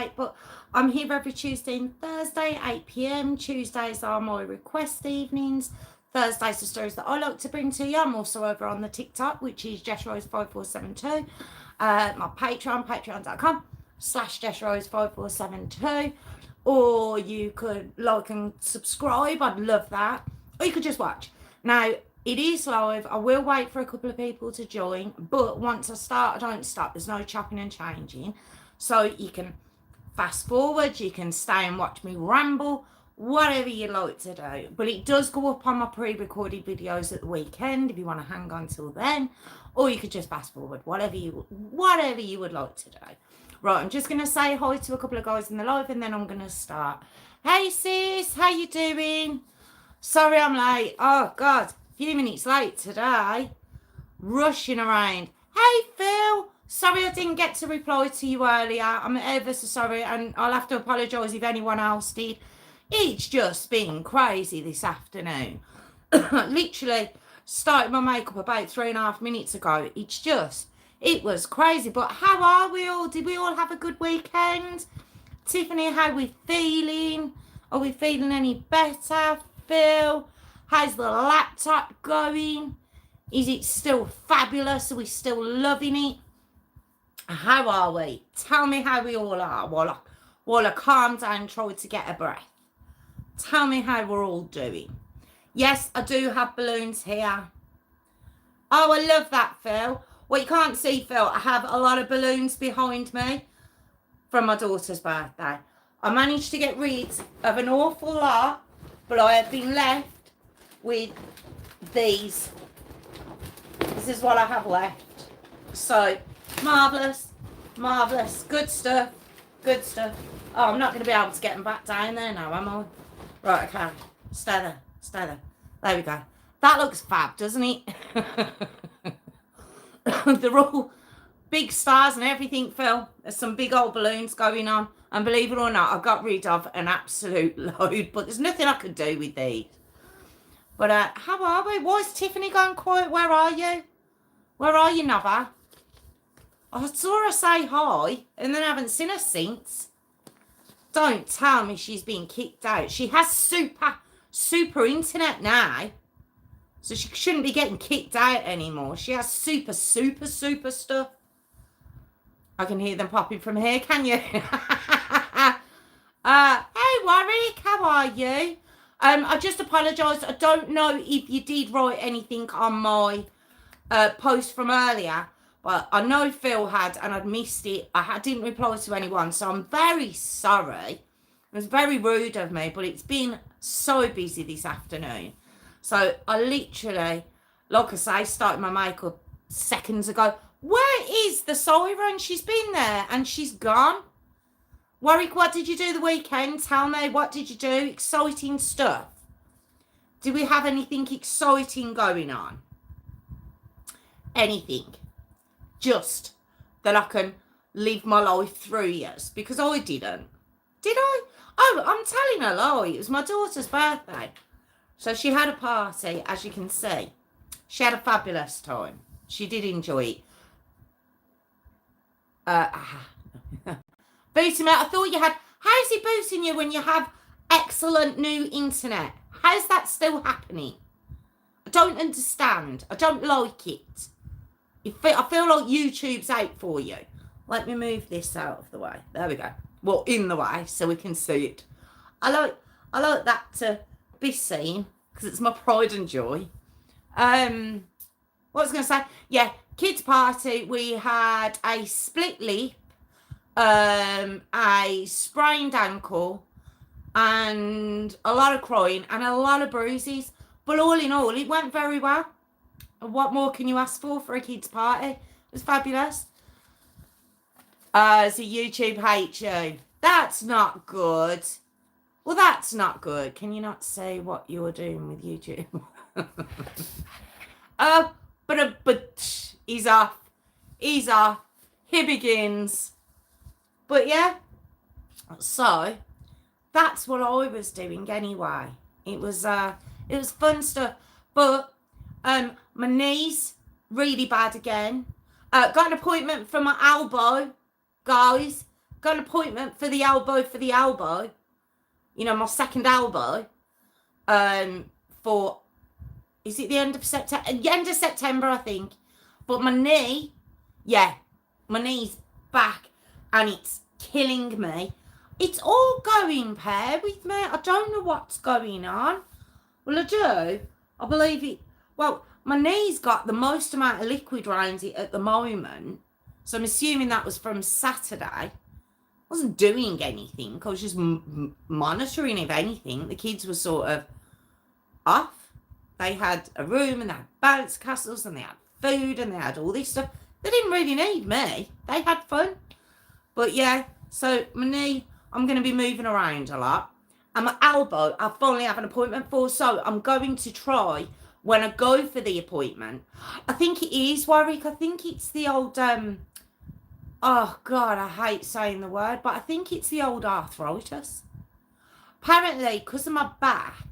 late, but I'm here every Tuesday and Thursday, 8 p.m. Tuesdays are my request evenings. Thursdays are stories that I like to bring to you. I'm also over on the TikTok, which is Jess Rose 5472. My Patreon, patreon.com/Jess Rose 5472. Or you could like and subscribe. I'd love that. Or you could just watch. Now, it is live. I will wait for a couple of people to join, but once I start, I don't stop. There's no chopping and changing. So you can fast forward, you can stay and watch me ramble, whatever you like to do. But it does go up on my pre-recorded videos at the weekend if you want to hang on till then, or you could just fast forward, whatever you would like to do. Right, I'm just going to say hi to a couple of guys in the live and then I'm going to start. Hey sis, how you doing? Sorry I'm late. Oh God, a few minutes late today. Rushing around. Hey Phil, sorry I didn't get to reply to you earlier. I'm ever so sorry and I'll have to apologise if anyone else did. It's just been crazy this afternoon. Literally started my makeup about 3.5 minutes ago. It was crazy. But how are we all? Did we all have a good weekend? Tiffany, how are we feeling? Are we feeling any better? Phil, how's the laptop going? Is it still fabulous? Are we still loving it? How are we? Tell me how we all are while I calm down and try to get a breath. Tell me how we're all doing. Yes, I do have balloons here. Oh, I love that, Phil. Well, you can't see, Phil. I have a lot of balloons behind me from my daughter's birthday. I managed to get rid of an awful lot, but I have been left with these. This is what I have left. So, marvellous, marvellous. Good stuff, good stuff. Oh, I'm not going to be able to get them back down there now, am I? Right, okay. Stay there, stay there. There we go. That looks fab, doesn't it? They're all big stars and everything, Phil. There's some big old balloons going on. And believe it or not, I got rid of an absolute load. But there's nothing I could do with these. But how are we? Why is Tiffany going quiet? Where are you? Where are you, Nova? I saw her say hi. And then I haven't seen her since. Don't tell me she's been kicked out. She has super internet now. So she shouldn't be getting kicked out anymore. She has super stuff. I can hear them popping from here, can you? Hey, Warwick, how are you? I just apologise. I don't know if you did write anything on my post from earlier. But I know Phil had, and I'd missed it. I didn't reply to anyone, so I'm very sorry. It was very rude of me, but it's been so busy this afternoon. So I literally, like I say, started my makeup seconds ago. Where is the siren? She's been there and she's gone. Warwick, what did you do the weekend? Tell me, what did you do? Exciting stuff. Do we have anything exciting going on? Anything. Just that I can live my life through years. Because I didn't. Did I? Oh, I'm telling a lie. It was my daughter's birthday. So she had a party, as you can see. She had a fabulous time. She did enjoy it. Booting me out. I thought you had... How's it booting you when you have excellent new internet? How's that still happening? I don't understand. I don't like it. I feel like YouTube's out for you. Let me move this out of the way. There we go. Well, in the way so we can see it. I like that to be seen because it's my pride and joy. What was I going to say? Yeah, kids party. We had a split lip, a sprained ankle, and a lot of crying and a lot of bruises. But all in all, it went very well. What more can you ask for a kids party? It was fabulous. So YouTube hates you. That's not good. Well, that's not good. Can you not say what you're doing with YouTube? But he's off. He's off. He begins. But yeah. So that's what I was doing anyway. It was fun stuff. But my knee's really bad again. Got an appointment for my elbow, guys. got an appointment for the elbow. You know, my second elbow. For, is it the end of September? The end of September, I think. But my knee, yeah, my knee's back and it's killing me. It's all going pair with me. I don't know what's going on. Well, I do. I believe it. Well, my knee's got the most amount of liquid around it at the moment. So I'm assuming that was from Saturday. I wasn't doing anything. I was just monitoring, if anything. The kids were sort of off. They had a room and they had bounce castles and they had food and they had all this stuff. They didn't really need me. They had fun. But yeah, so my knee, I'm going to be moving around a lot. And my elbow, I finally have an appointment for. So I'm going to try when I go for the appointment. I think it is, Warwick. I think it's the old, oh God, I hate saying the word, but I think it's the old arthritis. Apparently, because of my back,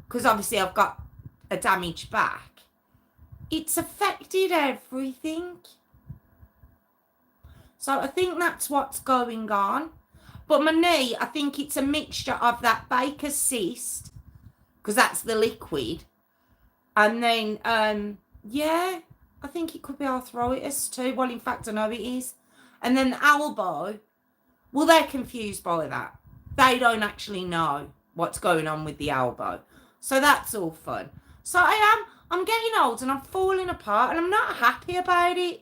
because obviously I've got a damaged back, it's affected everything. So I think that's what's going on. But my knee, I think it's a mixture of that Baker's cyst, because that's the liquid. And then, yeah, I think it could be arthritis too. Well, in fact, I know it is. And then the elbow, well, they're confused by that. They don't actually know what's going on with the elbow. So that's all fun. So I'm getting old and I'm falling apart and I'm not happy about it.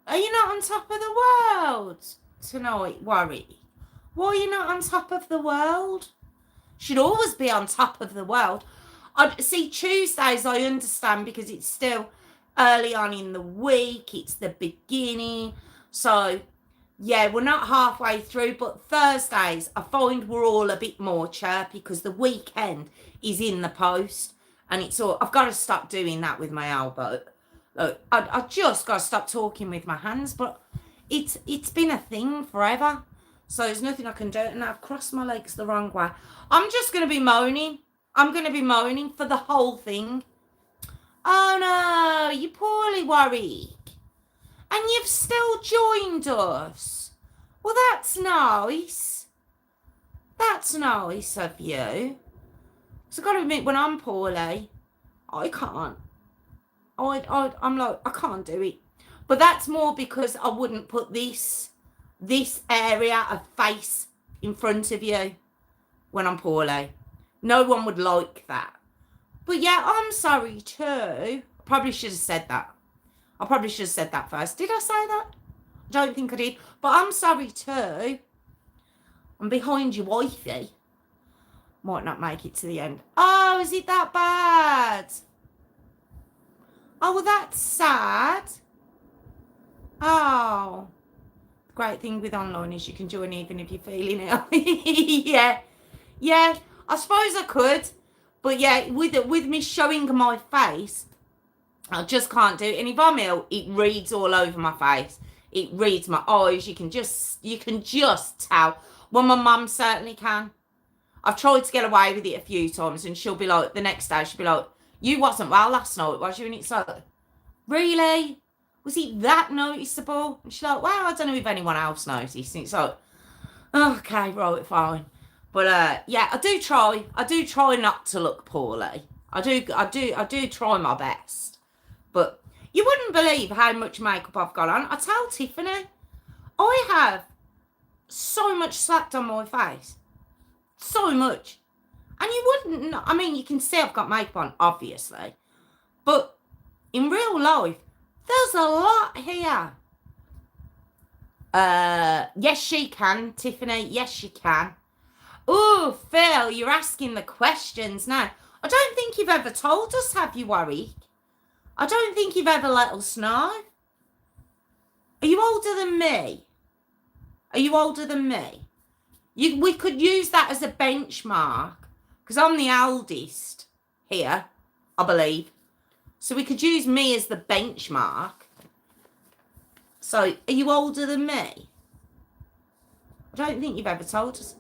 Are you not on top of the world tonight, Warwick? Why are you not on top of the world? Should always be on top of the world. I see Tuesdays I understand because it's still early on in the week. It's the beginning. So, yeah, we're not halfway through. But Thursdays, I find we're all a bit more chirpy because the weekend is in the post. And it's all, I've got to stop doing that with my elbow. Look, I just got to stop talking with my hands, but it's been a thing forever. So there's nothing I can do. And I've crossed my legs the wrong way. I'm just going to be moaning. I'm going to be moaning for the whole thing. Oh no, you're poorly, Warwick. And you've still joined us. Well, that's nice. That's nice of you. So I've got to admit, when I'm poorly, I can't. I'm like, I can't do it. But that's more because I wouldn't put this area of face in front of you when I'm poorly. No one would like that. But yeah, I'm sorry too. I probably should have said that. I probably should have said that first. Did I say that? I don't think I did. But I'm sorry too. I'm behind you, wifey. Might not make it to the end. Oh, is it that bad? Oh, well, that's sad. Oh. The great thing with online is you can join even if you're feeling it. Yeah. Yeah, I suppose I could. But yeah, with me showing my face, I just can't do it. And if I'm ill, it reads all over my face. It reads my eyes. You can just tell. Well, my mum certainly can. I've tried to get away with it a few times, and she'll be like, the next day, she'll be like, you wasn't well last night, was you? And it's like, really? Was it that noticeable? And she's like, well, I don't know if anyone else noticed. And it's like, okay, right, fine. But yeah, I do try not to look poorly. I do try my best. But you wouldn't believe how much makeup I've got on. I tell Tiffany, I have so much slapped on my face. So much. And you wouldn't know. I mean, you can see I've got makeup on, obviously. But in real life, there's a lot here. Yes, she can, Tiffany. Yes, she can. Oh, Phil, you're asking the questions now. I don't think you've ever told us, have you, Warwick? I don't think you've ever let us know. Are you older than me? Are you older than me? We could use that as a benchmark. Because I'm the eldest here, I believe. So we could use me as the benchmark. So, are you older than me? I don't think you've ever told us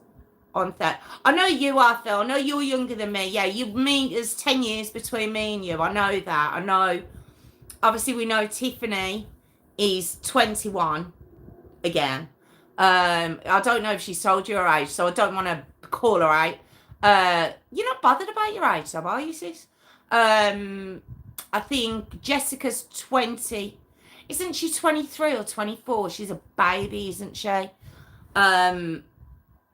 on that. I know you are, Phil. I know you're younger than me. Yeah, there's 10 years between me and you. I know that. I know. Obviously, we know Tiffany is 21. again. I don't know if she's told you her age, so I don't want to call her out. You're not bothered about your age, though, are you, sis? I think Jessica's 20. Isn't she 23 or 24? She's a baby, isn't she?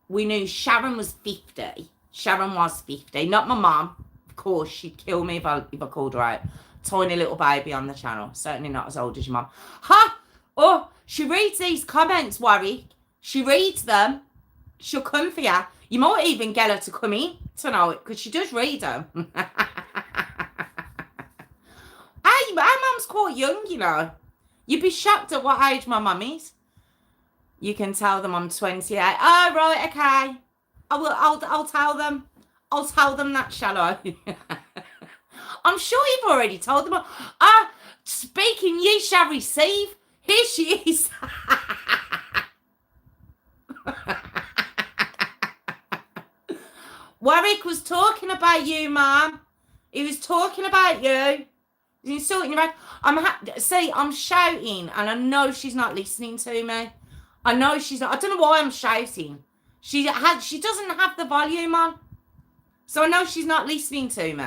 We knew Sharon was 50. Sharon was 50. Not my mum. Of course, she'd kill me if I called her out. Tiny little baby on the channel. Certainly not as old as your mum. Ha! Oh, she reads these comments, Warwick. She reads them. She'll come for you. You might even get her to come in tonight because she does read them. Hey, my mum's quite young, you know. You'd be shocked at what age my mum is. You can tell them I'm 28. Oh, right, okay. I'll tell them. I'll tell them that, shall I? I'm sure you've already told them. Speaking, ye shall receive. Here she is. Warwick was talking about you, Mum. He was talking about you. He's sorting about. I'm shouting, and I know she's not listening to me. I know she's not. I don't know why I'm shouting. She doesn't have the volume on, so I know she's not listening to me.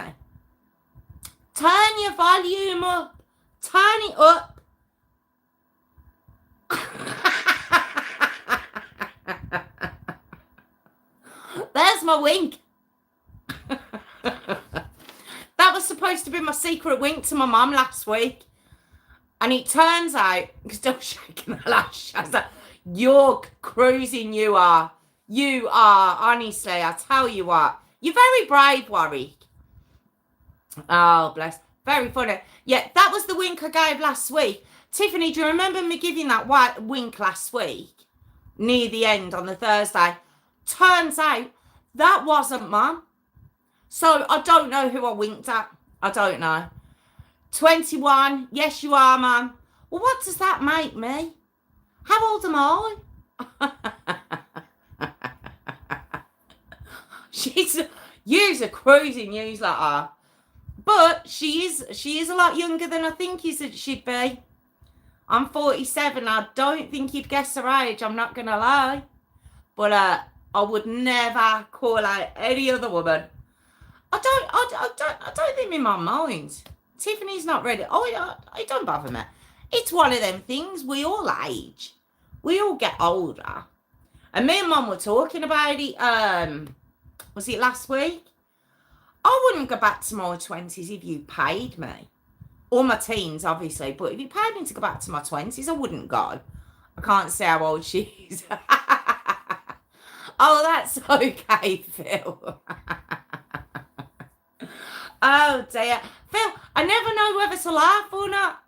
Turn your volume up. Turn it up. There's my wink. That was supposed to be my secret wink to my mum last week. And it turns out, still shaking her lash, I was like, you're cruising, you are. You are, honestly, I tell you what. You're very brave, Warwick. Oh, bless. Very funny. Yeah, that was the wink I gave last week. Tiffany, do you remember me giving that wink last week? Near the end on the Thursday. Turns out, that wasn't Mum. So I don't know who I winked at. I don't know. 21. Yes, you are, Mum. Well, what does that make me? How old am I? She's a cruising news like her. But she is a lot younger than I think she'd be. I'm 47. I don't think you'd guess her age. I'm not going to lie. But I would never call out any other woman. I don't think my mum minds. Tiffany's not ready. It don't bother me. It's one of them things. We all age. We all get older. And me and Mum were talking about it. Was it last week? I wouldn't go back to my 20s if you paid me. Or my teens, obviously. But if you paid me to go back to my 20s, I wouldn't go. I can't say how old she is. Oh, that's okay, Phil. Oh, dear. Phil, I never know whether to laugh or not.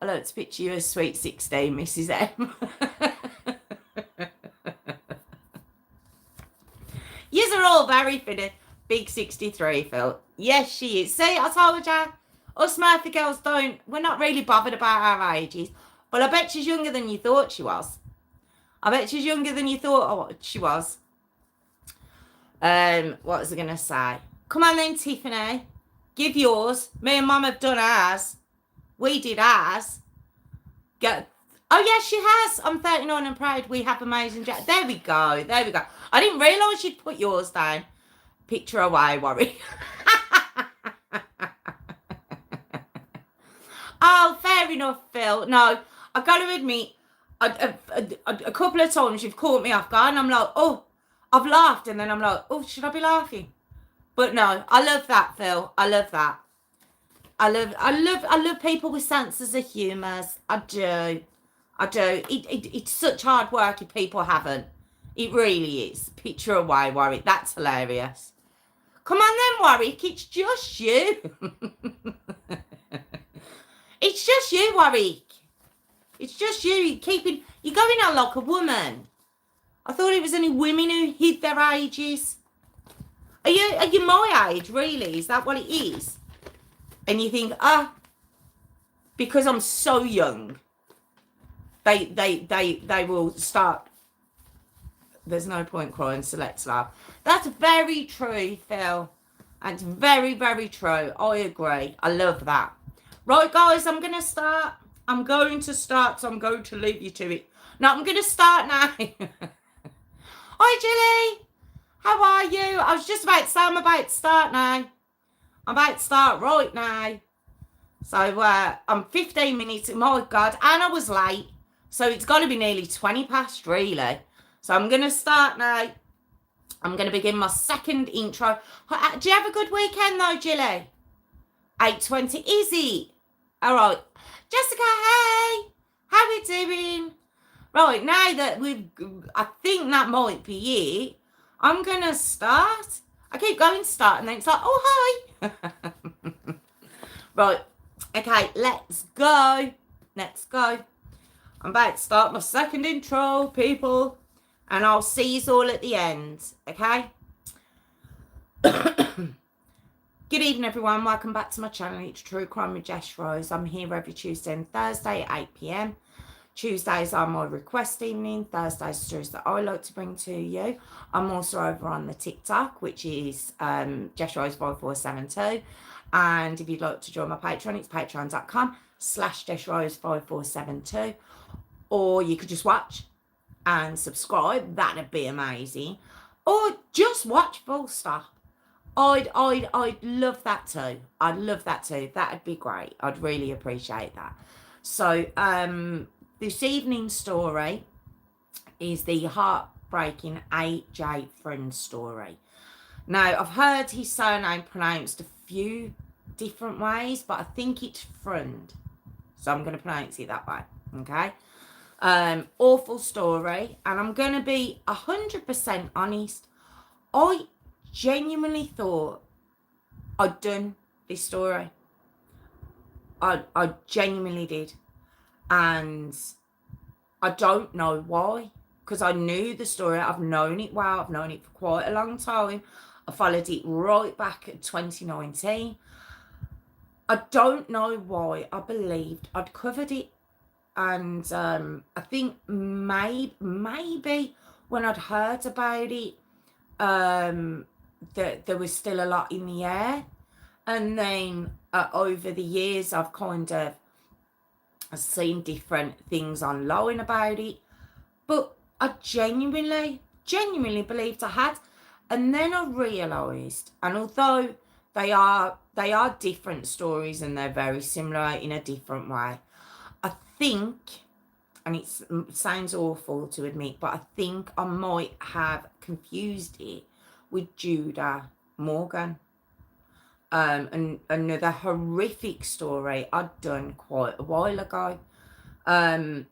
I like to picture you as sweet 16, Mrs. M. Yous are all very funny. Big 63, Phil. Yes, she is. See, I told you. Us Murphy girls we're not really bothered about our ages. But I bet she's younger than you thought she was. I bet she's younger than you thought she was. What was I going to say? Come on then, Tiffany. Give yours. Me and Mum have done ours. We did ours. Oh, yes, she has. I'm 39 and proud. We have amazing Jack. There we go. There we go. I didn't realise you'd put yours down. Picture away, Warwick. Oh, fair enough, Phil. No, I got to admit, a couple of times you've caught me off guard and I'm like, oh, I've laughed. And then I'm like, oh, should I be laughing? But no, I love that, Phil. I love that. I love people with senses of humour. I do. It's such hard work if people haven't. It really is. Picture away, Warwick. That's hilarious. Come on then, Warwick. It's just you. It's just you, Warwick. It's just you. You're going on like a woman. I thought it was only women who hid their ages. Are you my age, really? Is that what it is? And you think, because I'm so young, they will start. There's no point crying, so let's laugh. That's very true, Phil. That's very, very true. I agree. I love that. Right, guys, I'm going to start. So I'm going to leave you to it. No, I'm going to start now. Hi, Jilly. How are you? I was just about to say I'm about to start now. I'm about to start right now. So I'm 15 minutes. My God. And I was late. So it's got to be nearly 20 past, really. So I'm going to start now. I'm going to begin my second intro. Do you have a good weekend, though, Jilly? 8:20. Is it? All right. Jessica, hey. How we doing? Right, now that I think that might be it, I'm going to start. I keep going to start and then it's like, oh, hi. Right, okay, let's go. Let's go. I'm about to start my second intro, people, and I'll see you all at the end, okay? Good evening, everyone. Welcome back to my channel. It's True Crime with Jess Rose. I'm here every Tuesday and Thursday at 8 p.m. Tuesdays are my request evening. Thursdays stories that I like to bring to you. I'm also over on the TikTok, which is Jess Rose 5472. And if you'd like to join my Patreon, it's patreon.com/Jess Rose 5472. Or you could just watch and subscribe. That'd be amazing. Or just watch full stop. I'd love that too. I'd love that too. That'd be great. I'd really appreciate that. So, this evening's story is the Heartbreaking A.J. Freund Story. Now, I've heard his surname pronounced a few different ways, but I think it's Freund. So I'm going to pronounce it that way, okay? Awful story, and I'm going to be 100% honest. I genuinely thought I'd done this story. I genuinely did. And I don't know why, because I knew the story. I've known it well. I've known it for quite a long time. I followed it right back at 2019. I don't know why I believed I'd covered it. And I think maybe when I'd heard about it, that there was still a lot in the air. And then over the years, I've kind of seen different things online about it. But I genuinely believed I had. And then I realised, and although they are different stories and they're very similar in a different way, I think, and it sounds awful to admit, but I think I might have confused it with Judah Morgan. And another horrific story I'd done quite a while ago. And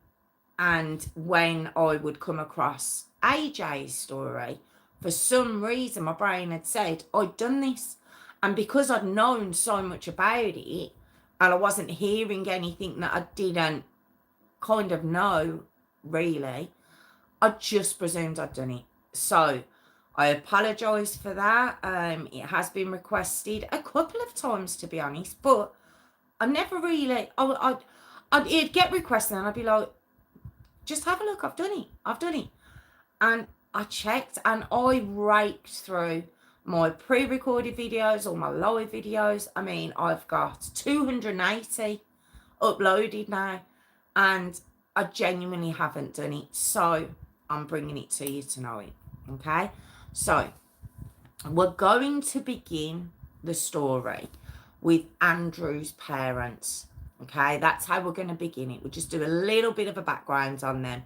when I would come across AJ's story, for some reason my brain had said I'd done this. And because I'd known so much about it, and I wasn't hearing anything that I didn't kind of know, really, I just presumed I'd done it. So I apologise for that. It has been requested a couple of times, to be honest, but I never really, it'd get requested and I'd be like, just have a look, I've done it. And I checked and I raked through my pre-recorded videos, all my live videos. I mean, I've got 280 uploaded now, and I genuinely haven't done it. So I'm bringing it to you tonight, okay? So we're going to begin the story with Andrew's parents, okay? That's how we're going to begin it. We'll just do a little bit of a background on them.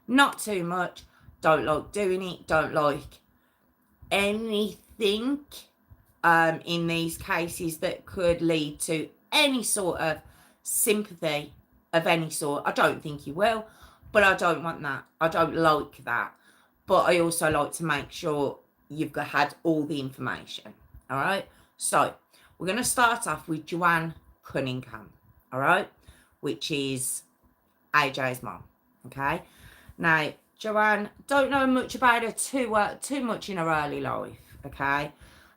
Not too much. Don't like doing it. Don't like anything in these cases that could lead to any sort of sympathy of any sort. I don't think you will, but I don't want that. I don't like that. But I also like to make sure you've had all the information. All right. So we're going to start off with Joanne Cunningham. All right. Which is AJ's mom. Okay. Now, Joanne, don't know much about her too much in her early life. Okay.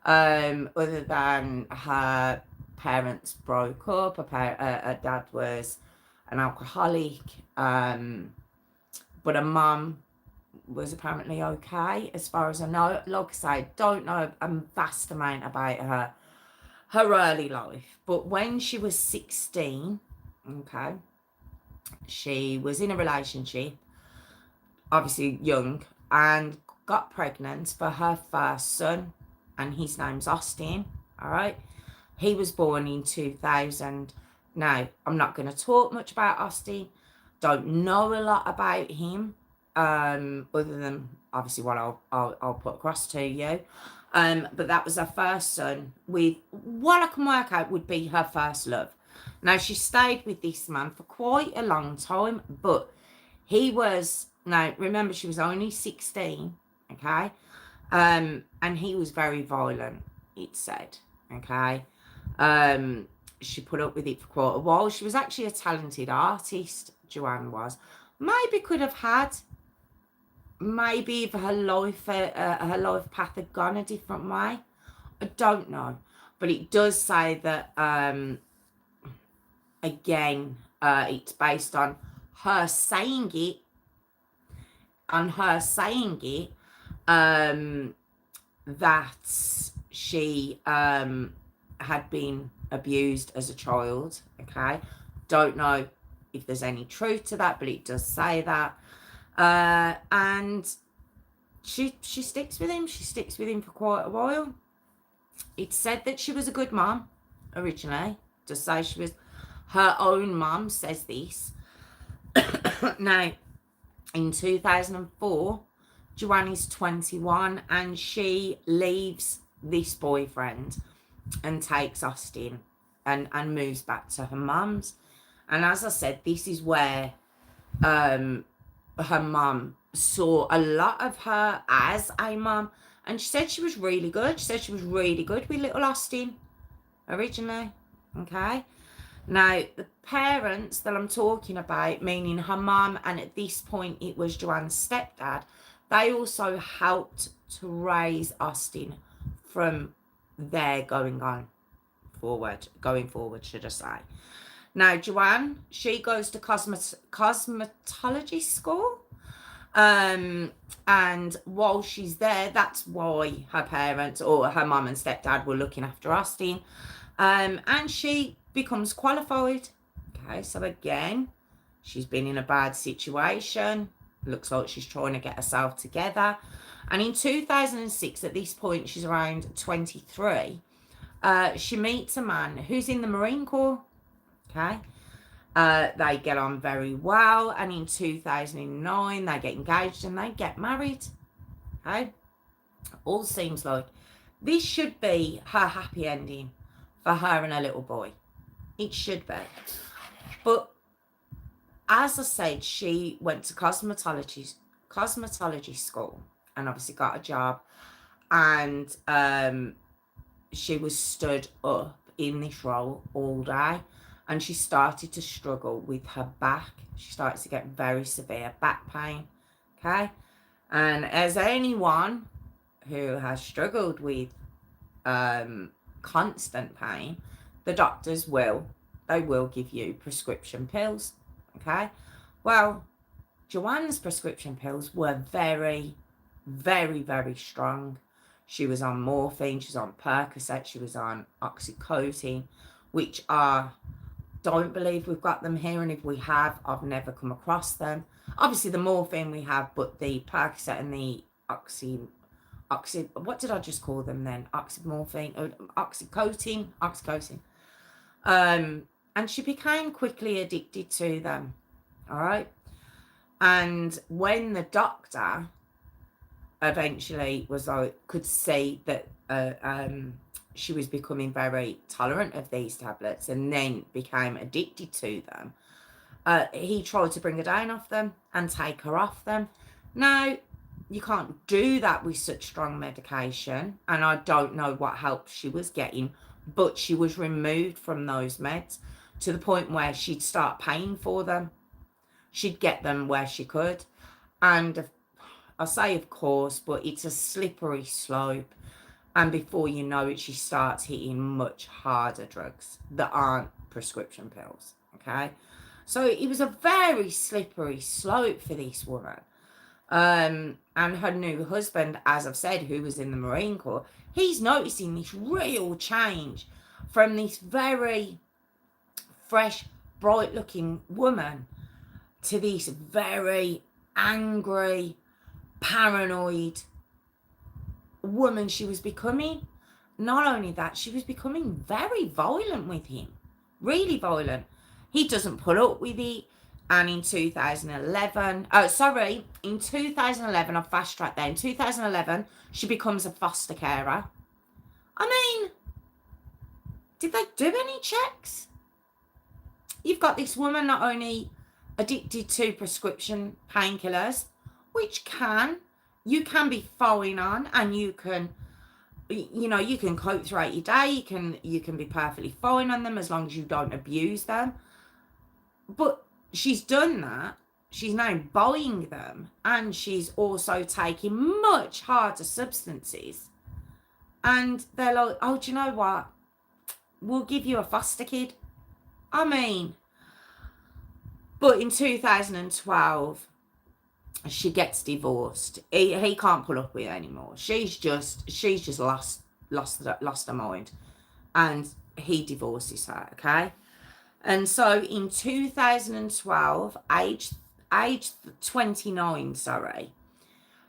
Other than her parents broke up. Her dad was an alcoholic. But her mum was apparently okay, as far as I know. Like I say, don't know a vast amount about her early life. But when she was 16, okay, she was in a relationship obviously young, and got pregnant for her first son, and his name's Austin. All right, he was born in 2000. Now, I'm not going to talk much about Austin. Don't know a lot about him, other than obviously what I'll put across to you. But that was her first son, with what I can work out would be her first love. Now, she stayed with this man for quite a long time, but he was, now remember, she was only 16, okay? And he was very violent, it said, okay? She put up with it for quite a while. She was actually a talented artist, Joanne was. Maybe could have had, maybe if her life path had gone a different way. I don't know. But it does say that, again, it's based on her saying it, that she had been abused as a child, okay? Don't know if there's any truth to that, but it does say that. And she sticks with him. She sticks with him for quite a while. It said that she was a good mom originally. Just say she was, her own mom says this. Now, in 2004, Joanne is 21 and she leaves this boyfriend and takes Austin and moves back to her mum's. And as I said, this is where her mum saw a lot of her as a mum. And she said she was really good. She said she was really good with little Austin originally. Okay. Now, the parents that I'm talking about, meaning her mum, and at this point it was Joanne's stepdad, they also helped to raise Austin from there going forward, should I say. Now, Joanne, she goes to cosmetology school. And while she's there, that's why her parents, or her mum and stepdad, were looking after Austin. And she becomes qualified. Okay, so again, she's been in a bad situation. Looks like she's trying to get herself together. And in 2006, at this point, she's around 23. She meets a man who's in the Marine Corps. Okay. They get on very well. And in 2009, they get engaged and they get married. Okay. All seems like this should be her happy ending for her and her little boy. It should be. But as I said, she went to cosmetology school and obviously got a job. And she was stood up in this role all day. And she started to struggle with her back. She started to get very severe back pain. Okay. And as anyone who has struggled with constant pain, the doctors will give you prescription pills. Okay. Well, Joanne's prescription pills were very, very, very strong. She was on morphine, she was on Percocet, she was on oxycodone, which are, don't believe we've got them here, and if we have, I've never come across them. Obviously the morphine we have, but the Percocet and the what did I just call them then? Oxycodone. And she became quickly addicted to them. All right. And when the doctor eventually could see that she was becoming very tolerant of these tablets and then became addicted to them, he tried to bring her down off them and take her off them. Now, you can't do that with such strong medication, and I don't know what help she was getting, but she was removed from those meds to the point where she'd start paying for them. She'd get them where she could. And I say of course, but it's a slippery slope. And before you know it, she starts hitting much harder drugs that aren't prescription pills. Okay. So it was a very slippery slope for this woman. And her new husband, as I've said, who was in the Marine Corps, he's noticing this real change from this very fresh, bright looking woman to this very angry, paranoid woman she was becoming. Not only that, she was becoming very violent with him. Really violent. He doesn't put up with it. And in 2011, in 2011, I've fast tracked there. In 2011, she becomes a foster carer. I mean, did they do any checks? You've got this woman not only addicted to prescription painkillers, which you can be fine on, and you can cope throughout your day. You can be perfectly fine on them as long as you don't abuse them. But she's done that. She's now buying them, and she's also taking much harder substances. And they're like, oh, do you know what? We'll give you a foster kid. I mean, but in 2012, she gets divorced. He can't put up with it anymore. She's just lost her mind, and he divorces her. Okay, and so in 2012, age 29,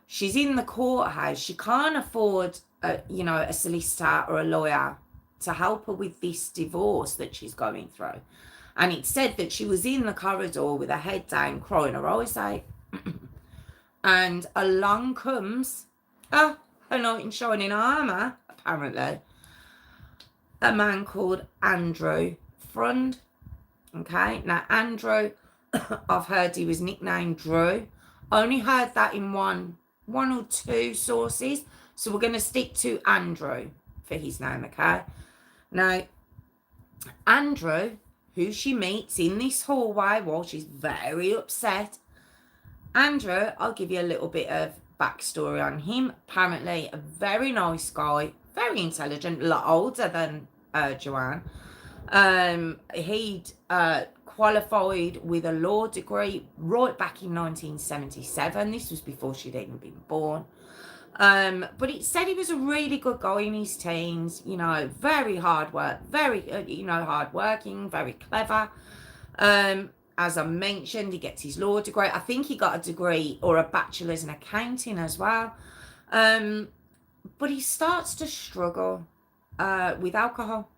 she's in the courthouse. She can't afford a solicitor or a lawyer to help her with this divorce that she's going through. And it said that she was in the corridor with her head down, crying her eyes out. And along comes a knight in shining armour, apparently, a man called Andrew Freund. Okay, now Andrew, I've heard he was nicknamed Drew. Only heard that in one or two sources. So we're going to stick to Andrew for his name, okay? Now, Andrew, who she meets in this hallway while she's very upset. Andrew, I'll give you a little bit of backstory on him. Apparently a very nice guy, very intelligent, a lot older than Joanne. He'd qualified with a law degree right back in 1977. This was before she'd even been born. But it said he was a really good guy in his teens, very hard work, very, hardworking, very clever. As I mentioned, he gets his law degree. I think he got a degree or a bachelor's in accounting as well. But he starts to struggle with alcohol.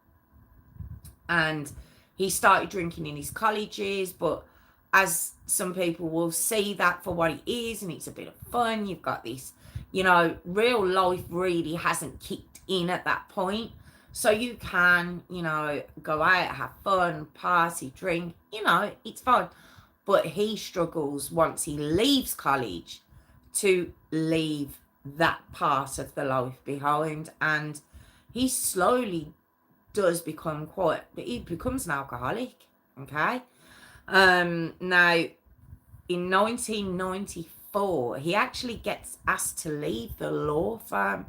And he started drinking in his colleges, but as some people will see that for what it is, and it's a bit of fun, you've got this, real life really hasn't kicked in at that point. So you can, go out, have fun, party, drink, it's fun. But he struggles once he leaves college to leave that part of the life behind. And he slowly does become he becomes an alcoholic, okay? Now, in 1994, he actually gets asked to leave the law firm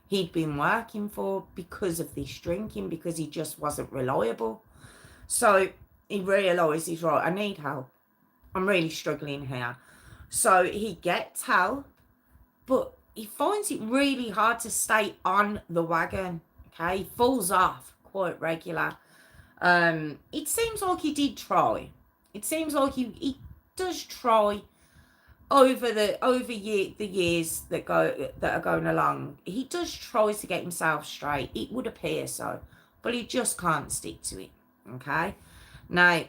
he'd been working for because of this drinking, because he just wasn't reliable. So he realises, right, I need help. I'm really struggling here. So he gets help, but he finds it really hard to stay on the wagon, okay? He falls off quite regular. It seems like he did try. It seems like he does try over the years that are going along. He does try to get himself straight. It would appear so, but he just can't stick to it. Okay. Now,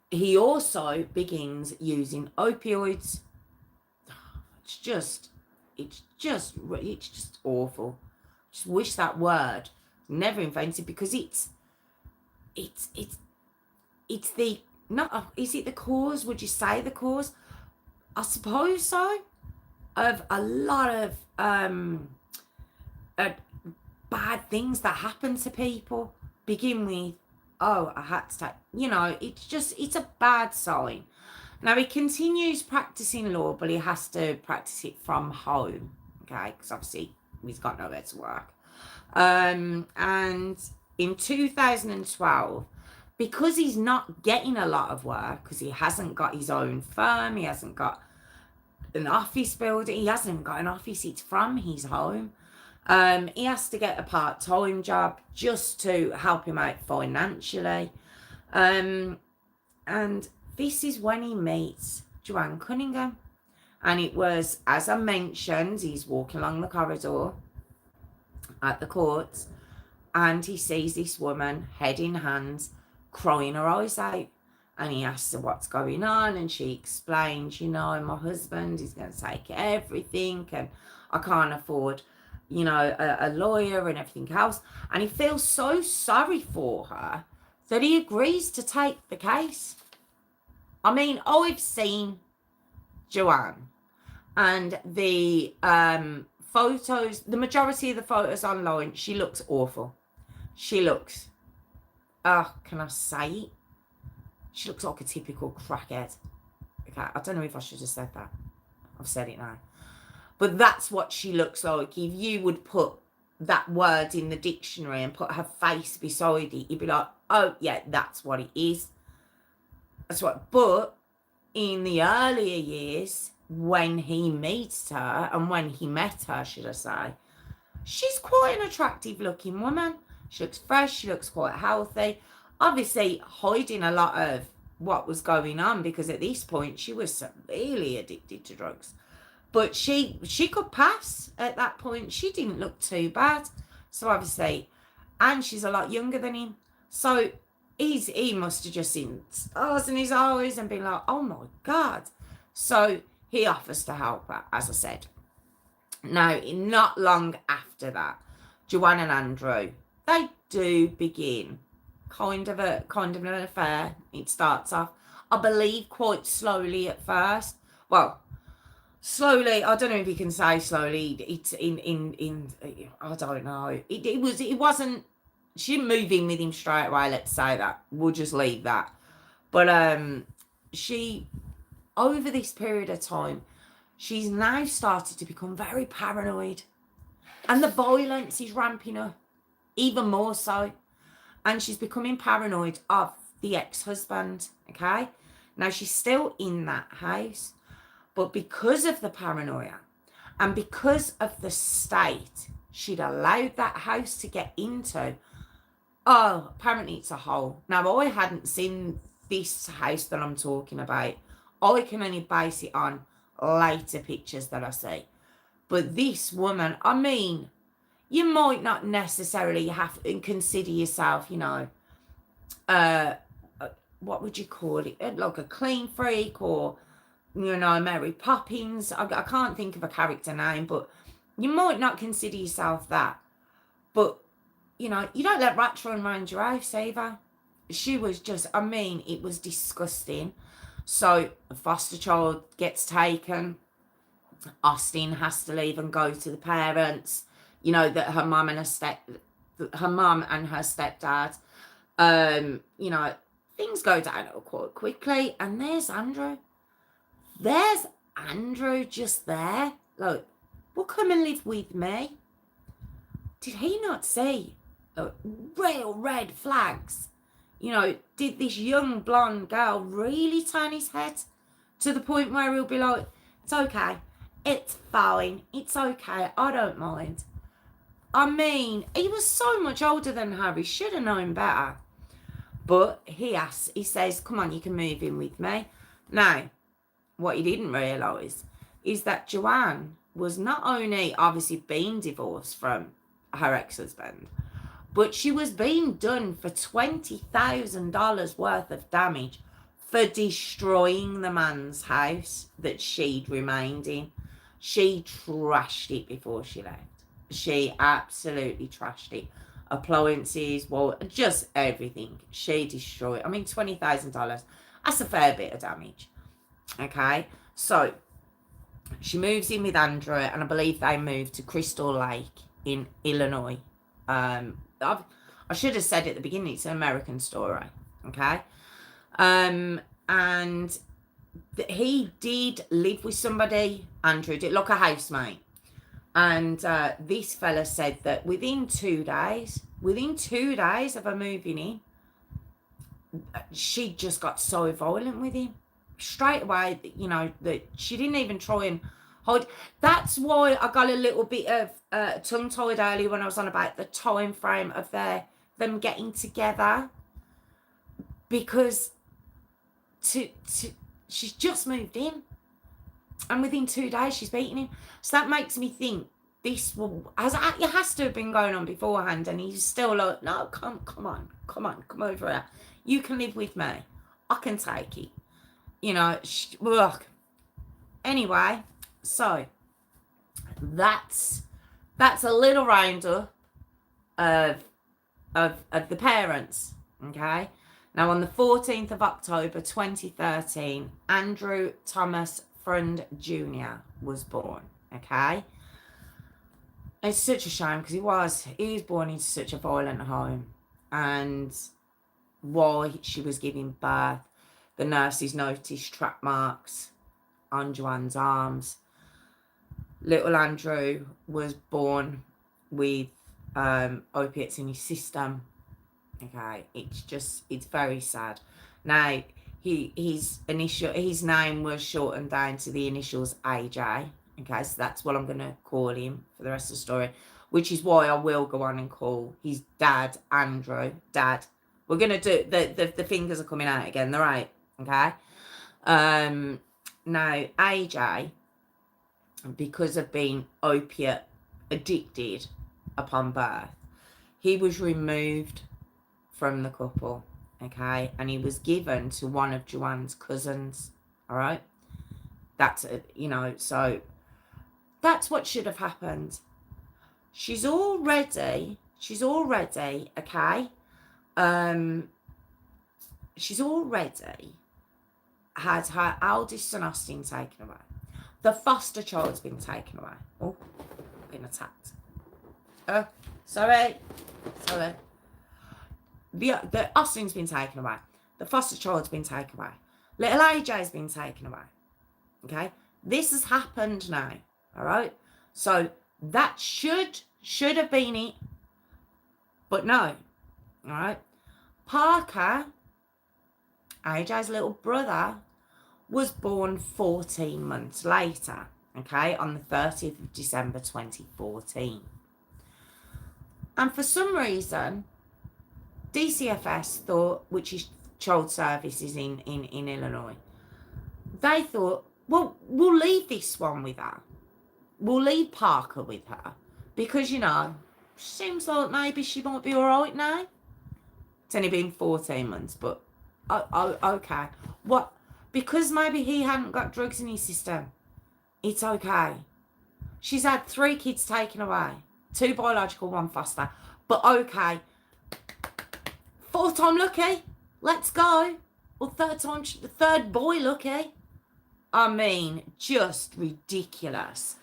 he also begins using opioids. It's just awful. Just wish that word never invented, because it's the not. Is it the cause? Would you say the cause? I suppose so, of a lot of bad things that happen to people. Begin with, oh, I had to take, it's a bad sign. Now, he continues practicing law, but he has to practice it from home, okay, because obviously he's got nowhere to work. And in 2012, because he's not getting a lot of work, because he hasn't got his own firm, he hasn't got an office building, he hasn't got an office, it's from his home. He has to get a part-time job just to help him out financially. And this is when he meets Joanne Cunningham. And it was, as I mentioned, he's walking along the corridor at the courts, and he sees this woman, head in hands, crying her eyes out. And he asks her what's going on, and she explains, my husband is going to take everything, and I can't afford, a lawyer and everything else. And he feels so sorry for her that he agrees to take the case. I mean, I've seen Joanne, and the photos, the majority of the photos online, she looks awful. She looks, can I say it? She looks like a typical crackhead. Okay, I don't know if I should have said that. I've said it now. But that's what she looks like. If you would put that word in the dictionary and put her face beside it, you'd be like, oh, yeah, that's what it is. That's what. But in the earlier years, when he meets her, and when he met her, should I say, she's quite an attractive looking woman. She looks fresh. She looks quite healthy. Obviously hiding a lot of what was going on, because at this point she was severely addicted to drugs. But she could pass at that point. She didn't look too bad. So obviously, and she's a lot younger than him. So he must have just seen stars in his eyes and been like, oh my God. So he offers to help her, as I said. Now, not long after that, Joanne and Andrew, they do begin kind of an affair. It starts off, I believe, quite slowly at first. Well, slowly, I don't know if you can say slowly. It's in I don't know. It wasn't, she didn't move in with him straight away, let's say that. We'll just leave that. But she, over this period of time, she's now started to become very paranoid. And the violence is ramping up, even more so. And she's becoming paranoid of the ex-husband, okay? Now, she's still in that house, but because of the paranoia and because of the state she'd allowed that house to get into, apparently it's a hole. Now, I hadn't seen this house that I'm talking about. I can only base it on later pictures that I see. But this woman, I mean, you might not necessarily have to consider yourself, what would you call it? Like a clean freak, or, Mary Poppins. I can't think of a character name, but you might not consider yourself that. But, you don't let rats run around your house either. She was just, I mean, it was disgusting. So a foster child gets taken. Austin has to leave and go to the parents. That her mum and her stepdad, things go downhill quite quickly. And there's Andrew. There's Andrew just there. Like, well, come and live with me. Did he not see real red flags? Did this young blonde girl really turn his head to the point where he'll be like, it's okay. It's fine. It's okay. I don't mind. I mean, he was so much older than her. He should have known better. But he says, come on, you can move in with me. Now, what he didn't realise is that Joanne was not only obviously being divorced from her ex-husband, but she was being done for $20,000 worth of damage for destroying the man's house that she'd remained in. She trashed it before she left. She absolutely trashed it. Appliances, well, just everything. She destroyed. I mean, $20,000. That's a fair bit of damage. Okay, so she moves in with Andrew, and I believe they moved to Crystal Lake in Illinois. I should have said at the beginning, it's an American story. Okay, and he did live with somebody. Andrew did, like a housemate. And this fella said that within 2 days of her moving in, she just got so violent with him. Straight away, that she didn't even try and hide. That's why I got a little bit of tongue-tied earlier when I was on about the time frame of them getting together. Because She's just moved in. And within 2 days, she's beating him. So that makes me think it has to have been going on beforehand. And he's still like, no, come on, come over here. You can live with me. I can take it. You know, look. Anyway, so that's a little roundup of the parents, okay? Now, on the 14th of October 2013, Andrew Thomas Freund Jr. was born, okay? It's such a shame because he was born into such a violent home, and while she was giving birth, the nurses noticed track marks on Joanne's arms. Little Andrew was born with opiates in his system. Okay, it's very sad. Now, his name was shortened down to the initials AJ. Okay, so that's what I'm gonna call him for the rest of the story, which is why I will go on and call his dad Andrew. Dad. We're gonna do the fingers are coming out again. They're right. Okay. Now AJ, because of being opiate addicted upon birth, he was removed from the couple, okay, and he was given to one of Joanne's cousins. All right, that's it, you know. So that's what should have happened. She's already okay. She's already had her eldest son Austin taken away. The foster child's been taken away. Oh, been attacked. Sorry. The Austin's been taken away. The foster child's been taken away. Little AJ's been taken away. Okay? This has happened now. All right? So that should have been it. But no. All right? Parker, AJ's little brother, was born 14 months later. Okay? On the 30th of December 2014. And for some reason, DCFS thought, which is Child Services in Illinois, they thought, well, we'll leave this one with her. We'll leave Parker with her. Because, you know, seems like maybe she might be all right now. It's only been 14 months, but okay. What? Because maybe he hadn't got drugs in his system. It's okay. She's had 3 kids taken away. 2 biological, 1 foster. But okay. 4th time lucky. Let's go. Or 3rd boy lucky. I mean, just ridiculous.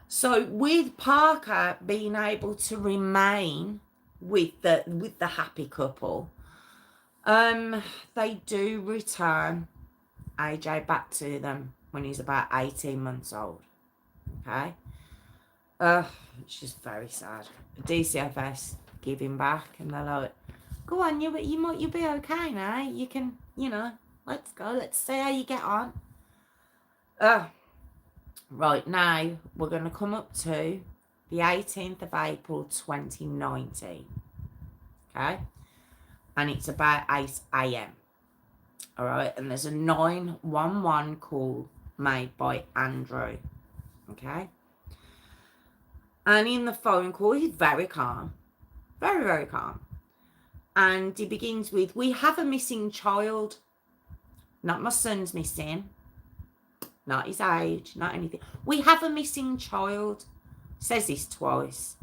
So with Parker being able to remain with the happy couple, they do return AJ back to them when he's about 18 months old. Okay? It's just very sad. DCFS give him back, and they're like, go on, you'll be okay now. You can, you know, let's go. Let's see how you get on. Right, now we're going to come up to the 18th of April 2019. Okay? And it's about 8 a.m. All right? And there's a 911 call made by Andrew. Okay? And in the phone call, he's very calm. Very, very calm. And he begins with, we have a missing child. Not my son's missing. Not his age. Not anything. We have a missing child. Says this twice.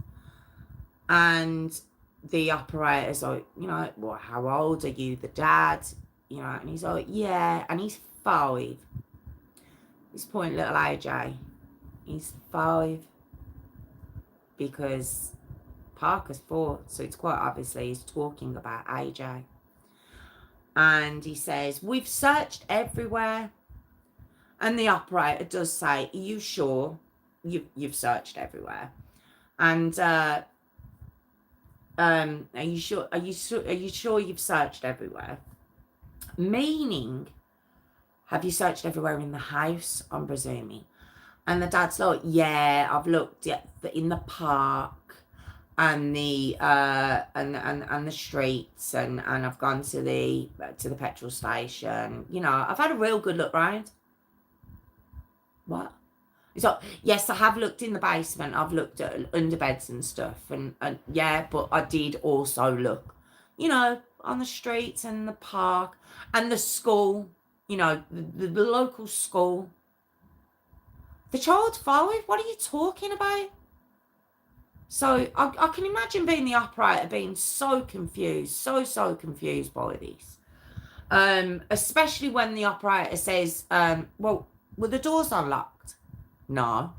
And the operator's like, you know, well, how old are you? The dad? You know, and he's like, yeah. And he's 5. At this point, little AJ, he's 5. Because Parker's 4, so it's quite obviously he's talking about AJ. And he says, we've searched everywhere. And the operator does say, are you sure you've searched everywhere? And are you sure you've searched everywhere? Meaning, have you searched everywhere in the house, I'm presuming? And the dad's like, yeah, I've looked in the park. and the and the streets, and I've gone to the petrol station. You know, I've had a real good look round. What? So yes, I have looked in the basement. I've looked at underbeds and stuff, and yeah, but I did also look, you know, on the streets and the park and the school. You know, the local school. The child's 5. What are you talking about? So I can imagine being the operator being so confused, so confused by this. Especially when the operator says, well, were the doors unlocked? No.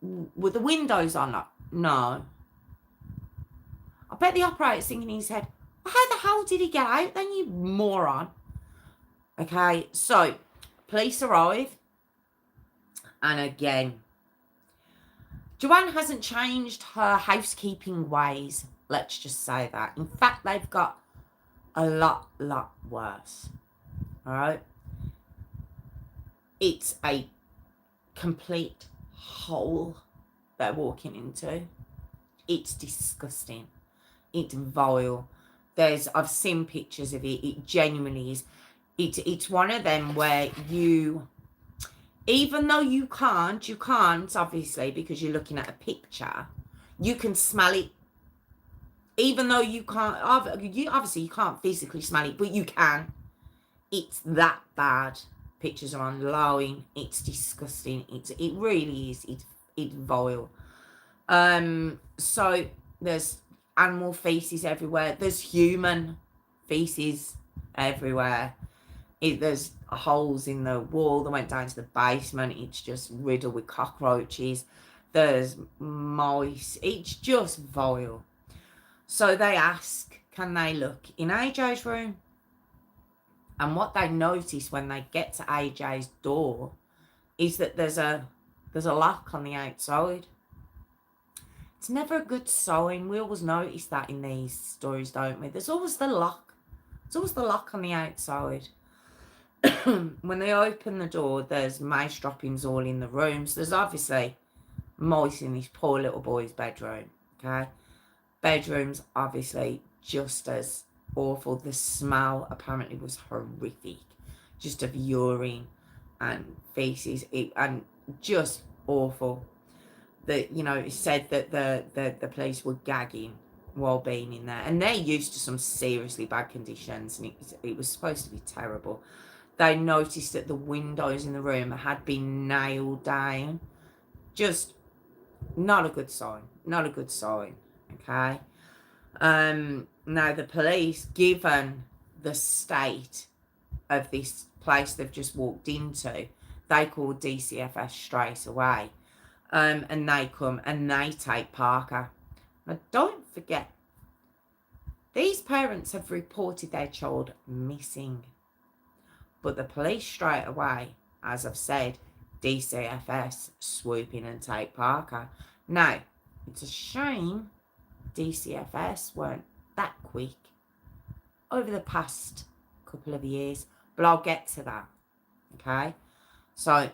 Were the windows unlocked? No. I bet the operator's thinking in his head, well, how the hell did he get out then, you moron? Okay, so police arrive. And again, Joanne hasn't changed her housekeeping ways. Let's just say that. In fact, they've got a lot worse. All right? It's a complete hole they're walking into. It's disgusting. It's vile. I've seen pictures of it. It genuinely is. It's one of them where you, even though you can't obviously, because you're looking at a picture, you can smell it. Even though you can't, obviously you can't physically smell it, but you can. It's that bad. Pictures are online. It's disgusting. It really is. It's vile. So there's animal feces everywhere. There's human feces everywhere. There's holes in the wall that went down to the basement. It's just riddled with cockroaches. There's mice. It's just vile. So they ask, can they look in AJ's room? And what they notice when they get to AJ's door is that there's a lock on the outside. It's never a good sign. We always notice that in these stories, don't we? There's always the lock. There's always the lock on the outside. When they open the door, there's mice droppings all in the rooms. There's obviously mice in this poor little boy's bedroom. Okay, bedroom's obviously just as awful. The smell apparently was horrific, just of urine and feces, and just awful. That, you know, it said that the police were gagging while being in there, and they're used to some seriously bad conditions, and it was supposed to be terrible. They noticed that the windows in the room had been nailed down. Just not a good sign. Not a good sign. Okay. Now the police, given the state of this place they've just walked into, they called DCFS straight away. And they come and they take Parker. Now don't forget, these parents have reported their child missing. But the police straight away, as I've said, DCFS swoop in and take Parker. Now, it's a shame DCFS weren't that quick over the past couple of years, but I'll get to that. Okay, so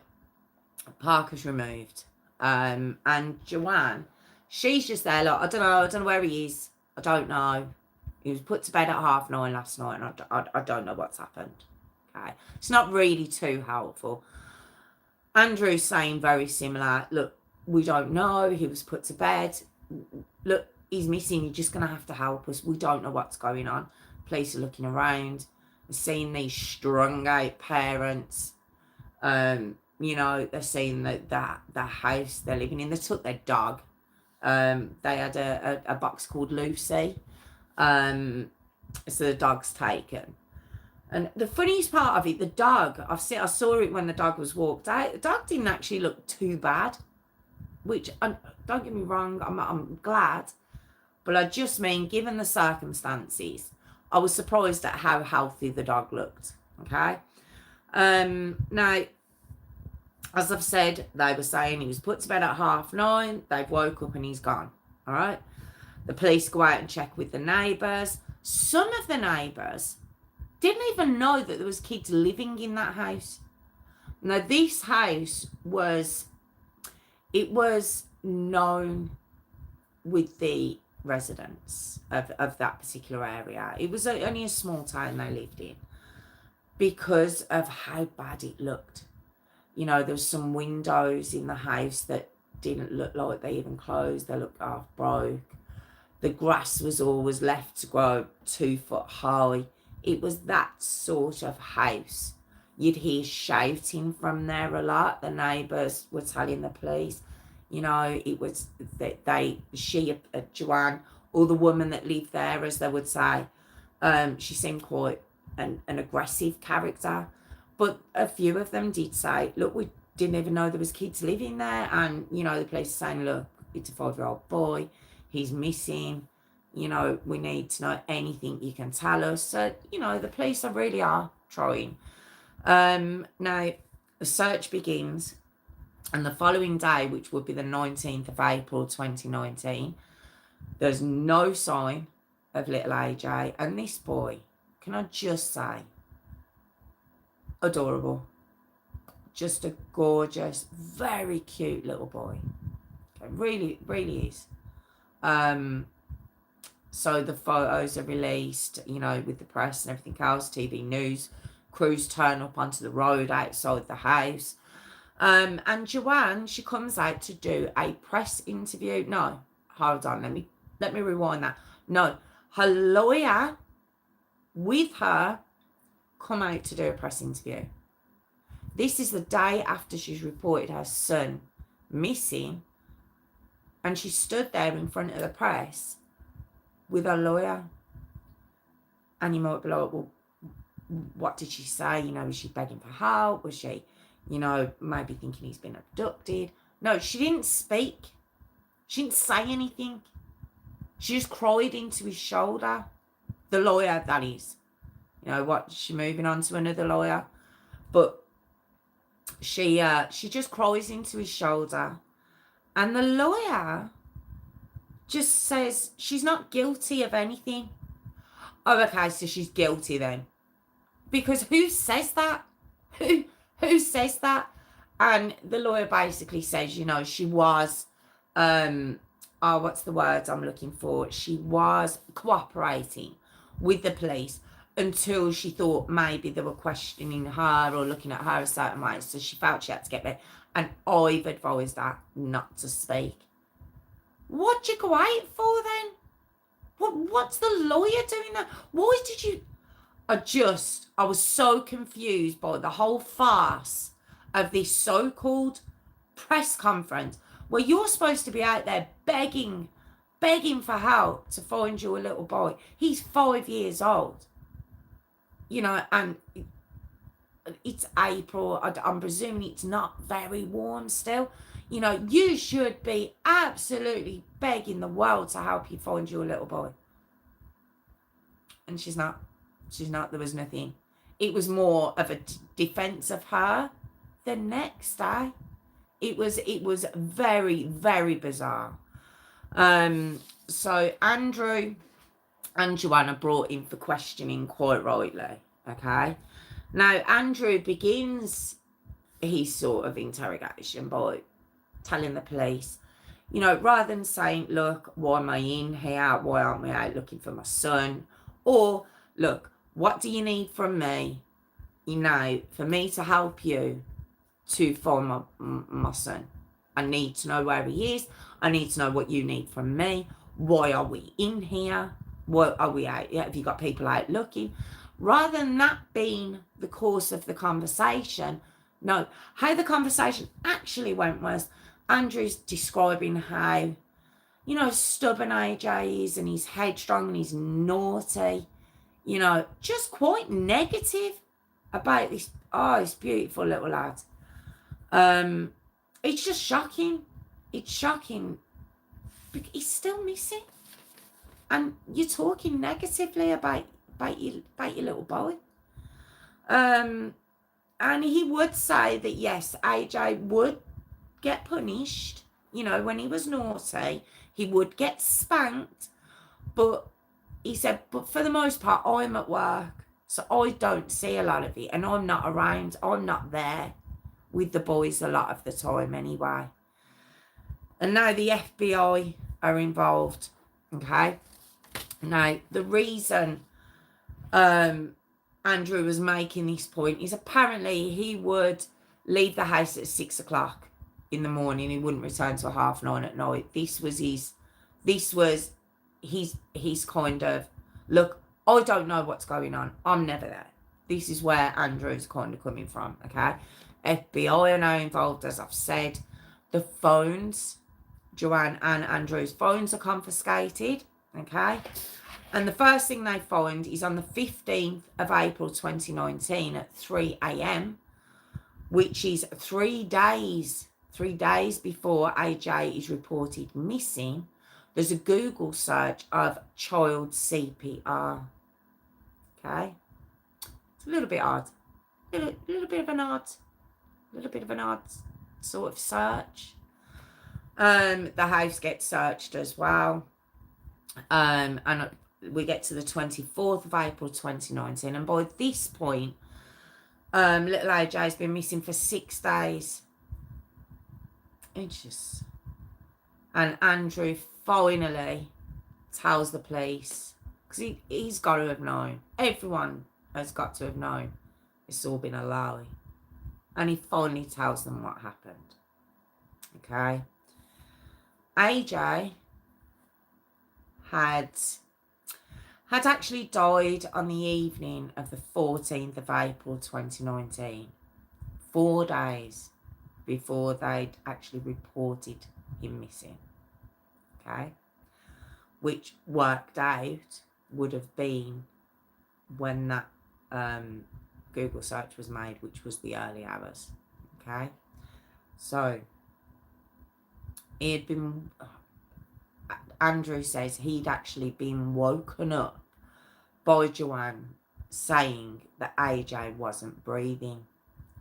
Parker's removed, and Joanne, she's just there. Like, I don't know where he is. I don't know. He was put to bed at 9:30 last night, and I don't know what's happened. Okay, it's not really too helpful. Andrew's saying very similar. Look, we don't know. He was put to bed. Look, he's missing. You're just going to have to help us. We don't know what's going on. Police are looking around, seeing these strung out parents. You know, they're seeing the house they're living in. They took their dog. They had a box called Lucy. So the dog's taken. And the funniest part of it, the dog, I saw it when the dog was walked out. The dog didn't actually look too bad, which, don't get me wrong, I'm glad. But I just mean, given the circumstances, I was surprised at how healthy the dog looked. Okay. Now, as I've said, they were saying he was put to bed at 9:30. They've woke up and he's gone. All right. The police go out and check with the neighbours. Some of the neighbours didn't even know that there was kids living in that house. Now, this house was known with the residents of that particular area. It was only a small town they lived in, because of how bad it looked. You know, there was some windows in the house that didn't look like they even closed. They looked half broke. The grass was always left to grow 2 foot high. It was that sort of house. You'd hear shouting from there a lot. The neighbours were telling the police, you know, it was that Joanne, or the woman that lived there, as they would say, she seemed quite an aggressive character. But a few of them did say, look, we didn't even know there was kids living there. And, you know, the police are saying, look, it's a 5-year-old boy. He's missing. You know, we need to know anything you can tell us. So, you know, the police really are trying. Now, the search begins. And the following day, which would be the 19th of April, 2019, there's no sign of little AJ. And this boy, can I just say, adorable. Just a gorgeous, very cute little boy. It really, really is. So the photos are released, you know, with the press and everything else, TV news. Crews turn up onto the road outside the house. And Joanne, she comes out to do a press interview. No, hold on, let me rewind that. No, her lawyer with her come out to do a press interview. This is the day after she's reported her son missing, and she stood there in front of the press with her lawyer. And you might be like, well, what did she say? You know, was she begging for help? Was she, you know, maybe thinking he's been abducted? No, she didn't speak. She didn't say anything. She just cried into his shoulder. The lawyer, that is. You know what? She's moving on to another lawyer. But she just cries into his shoulder. And the lawyer just says she's not guilty of anything. Oh, okay, so she's guilty then. Because who says that? Who says that? And the lawyer basically says, you know, she was, what's the word I'm looking for? She was cooperating with the police until she thought maybe they were questioning her or looking at her a certain way. So she felt she had to get there. And I've advised her not to speak. What'd you go out for then? What's the lawyer doing there? Why did you... I was so confused by the whole farce of this so-called press conference where you're supposed to be out there begging for help to find you a little boy. He's 5 years old. You know, and it's April. I'm presuming it's not very warm still. You know, you should be absolutely begging the world to help you find you a little boy. And she's not. She's not. There was nothing. It was more of a defense of her the next day. It was very, very bizarre. So Andrew and Joanna brought in for questioning quite rightly. Okay. Now Andrew begins his sort of interrogation by telling the police, you know, rather than saying, look, why am I in here? Why aren't we out looking for my son? Or, look, what do you need from me, you know, for me to help you to find my son? I need to know where he is. I need to know what you need from me. Why are we in here? What are we out? Have you got people out looking? Rather than that being the course of the conversation, no. How the conversation actually went was Andrew's describing how, you know, stubborn AJ is and he's headstrong and he's naughty. You know, just quite negative about this beautiful little lad. It's just shocking. It's shocking. He's still missing. And you're talking negatively about your little boy. And he would say that, yes, AJ would get punished. You know, when he was naughty, he would get spanked. But he said, but for the most part, I'm at work, so I don't see a lot of it. And I'm not around. I'm not there with the boys a lot of the time anyway. And now the FBI are involved. Okay. Now, the reason Andrew was making this point is apparently he would leave the house at 6 o'clock in the morning. He wouldn't return till 9:30 at night. This was his kind of, look, I don't know what's going on. I'm never there. This is where Andrew's kind of coming from, okay? FBI are now involved, as I've said. The phones, Joanne and Andrew's phones are confiscated, okay? And the first thing they find is on the 15th of April 2019 at 3 a.m, which is 3 days before AJ is reported missing. There's a Google search of child CPR. Okay? It's a little bit odd. A little bit of an odd sort of search. The house gets searched as well. And we get to the 24th of April 2019. And by this point, little AJ has been missing for 6 days. And Andrew finally tells the police, because he's got to have known. Everyone has got to have known it's all been a lie. And he finally tells them what happened. Okay. AJ had actually died on the evening of the 14th of April 2019. 4 days before they'd actually reported him missing. Okay. Which worked out would have been when that Google search was made, which was the early hours. Okay. So he had been, Andrew says he'd actually been woken up by Joanne saying that AJ wasn't breathing.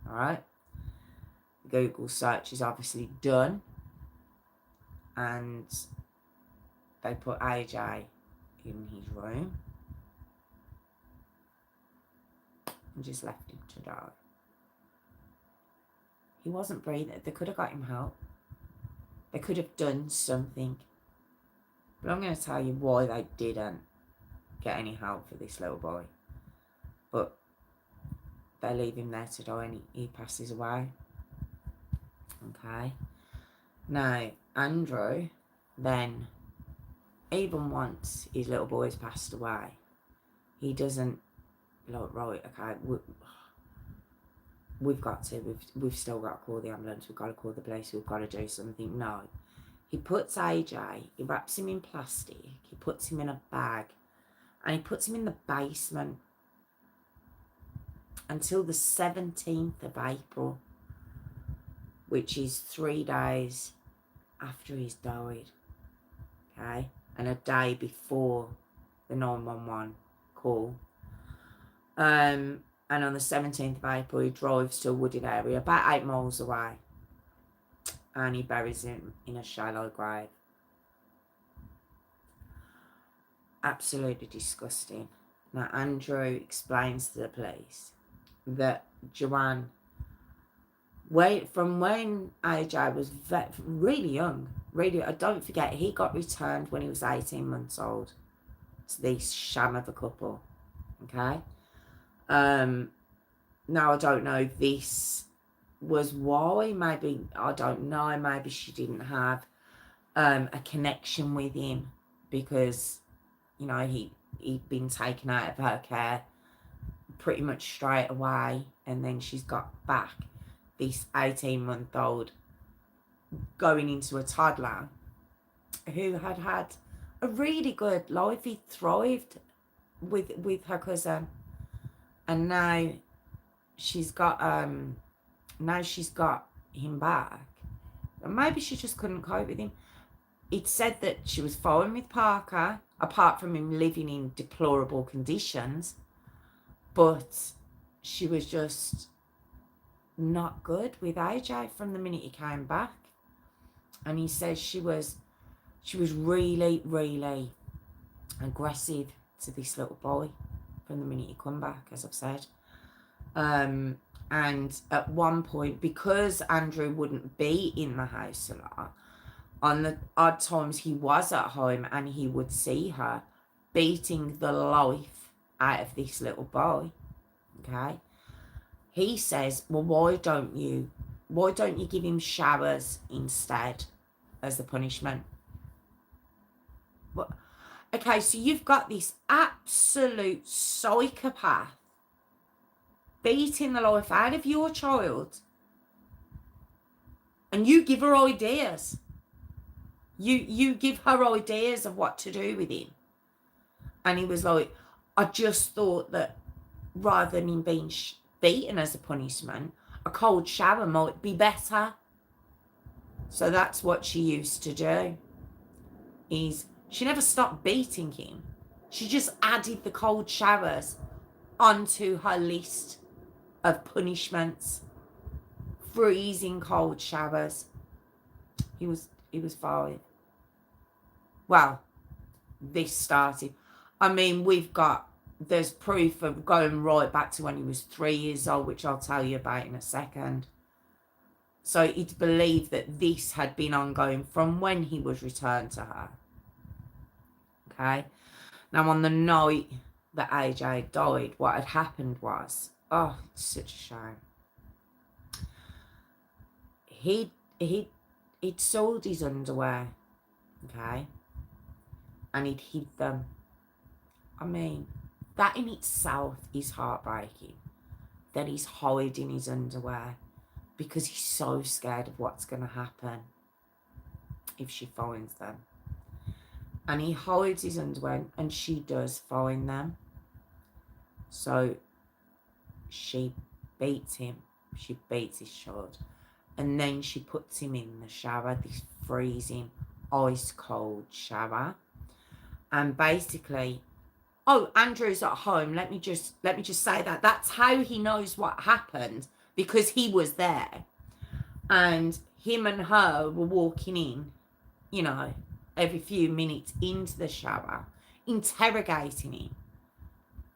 All right. The Google search is obviously done, and they put AJ in his room and just left him to die. He wasn't breathing. They could have got him help. They could have done something. But I'm going to tell you why they didn't get any help for this little boy. But they leave him there to die, and he passes away. Okay. Now, Andrew, then, even once his little boy's passed away, he doesn't, like, right, okay, we've still got to call the ambulance, we've got to call the police, we've got to do something. No. He puts AJ, he wraps him in plastic, he puts him in a bag, and he puts him in the basement until the 17th of April, which is 3 days after he's died, okay, and a day before the 911 call. And on the 17th of April, he drives to a wooded area about 8 miles away, and he buries him in a shallow grave. Absolutely disgusting. Now, Andrew explains to the police that Joanne, from when AJ was really young, don't forget, he got returned when he was 18 months old to this sham of a couple, okay? Now, I don't know if this was why, maybe, I don't know, maybe she didn't have a connection with him because, you know, he'd been taken out of her care pretty much straight away, and then she's got back this 18-month-old going into a toddler who had had a really good life. He thrived with her cousin, and now she's got him back, and maybe she just couldn't cope with him. It said that she was fine with Parker, apart from him living in deplorable conditions, but she was just not good with AJ from the minute he came back. And he says she was really, really aggressive to this little boy from the minute he come back, as I've said. And at one point, because Andrew wouldn't be in the house a lot, on the odd times he was at home and he would see her beating the life out of this little boy. Okay. He says, well, why don't you give him showers instead as the punishment? Well, okay, so you've got this absolute psychopath beating the life out of your child, and you give her ideas. You give her ideas of what to do with him. And he was like, I just thought that rather than him being beaten as a punishment, a cold shower might be better. So that's what she used to do. She never stopped beating him. She just added the cold showers onto her list of punishments. Freezing cold showers. He was 5. Well, this started. I mean, there's proof of going right back to when he was 3 years old, which I'll tell you about in a second. So it's believed that this had been ongoing from when he was returned to her. Okay. Now, on the night that AJ died, what had happened was, oh, it's such a shame. He'd sold his underwear, okay, and he'd hid them. I mean, that in itself is heartbreaking, that he's hiding his underwear because he's so scared of what's going to happen if she finds them. And he hides his underwear, and she does find them. So she beats him. She beats his child. And then she puts him in the shower, this freezing, ice cold shower. And basically, oh, Andrew's at home. Let me just say that. That's how he knows what happened, because he was there. And him and her were walking in, you know, every few minutes into the shower, interrogating him,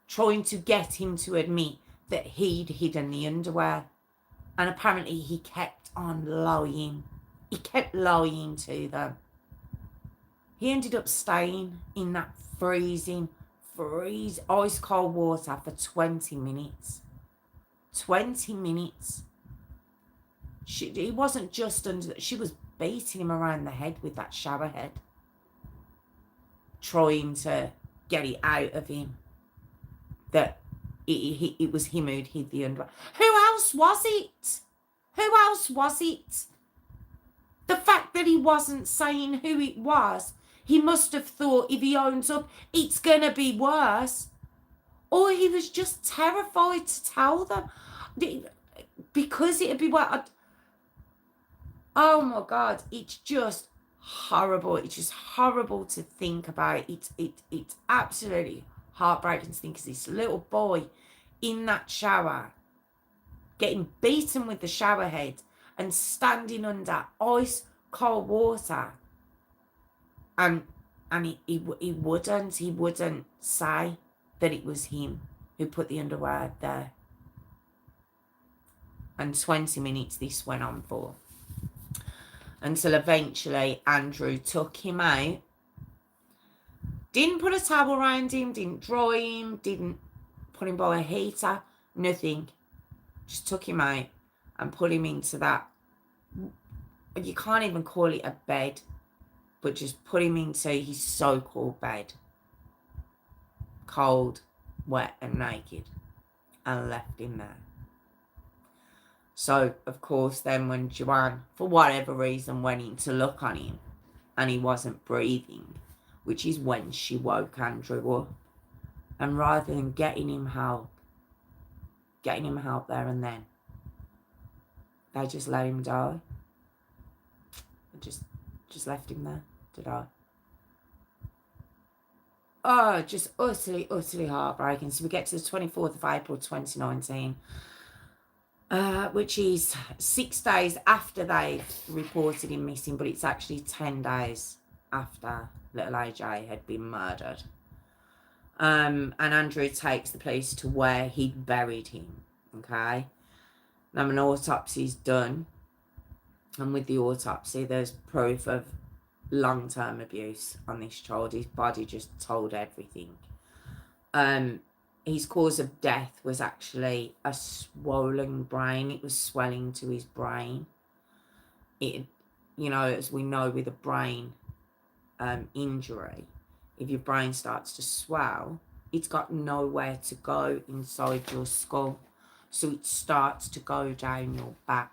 trying to get him to admit that he'd hidden the underwear. And apparently he kept on lying. He kept lying to them. He ended up staying in that freezing ice cold water for 20 minutes. 20 minutes. He wasn't just under, she was beating him around the head with that shower head, trying to get it out of him that it was him who'd hid the underwear. Who else was it? Who else was it? The fact that he wasn't saying who it was, he must have thought if he owns up, it's going to be worse. Or he was just terrified to tell them because it'd be what. Oh my God, it's just horrible. It's just horrible to think about. It's absolutely heartbreaking to think of this little boy in that shower getting beaten with the shower head and standing under ice cold water, and he wouldn't say that it was him who put the underwear there. And 20 minutes this went on for, until eventually Andrew took him out. Didn't put a towel around him, didn't dry him, didn't put him by a heater, nothing. Just took him out and put him into that, you can't even call it a bed, but just put him into his so-called bed. Cold, wet and naked. And left him there. So, of course, then when Joanne, for whatever reason, went in to look on him and he wasn't breathing, which is when she woke Andrew up, and rather than getting him help there and then, they just let him die. Just left him there to die. Oh, just utterly heartbreaking. So we get to the 24th of April 2019, which is 6 days after they've reported him missing, but it's actually 10 days after little AJ had been murdered. And Andrew takes the police to where he'd buried him, okay? Now an autopsy's done, and with the autopsy there's proof of long-term abuse on this child. His body just told everything. His cause of death was actually a swollen brain. It was swelling to his brain. It, as we know with a brain injury, if your brain starts to swell, it's got nowhere to go inside your skull. So it starts to go down your back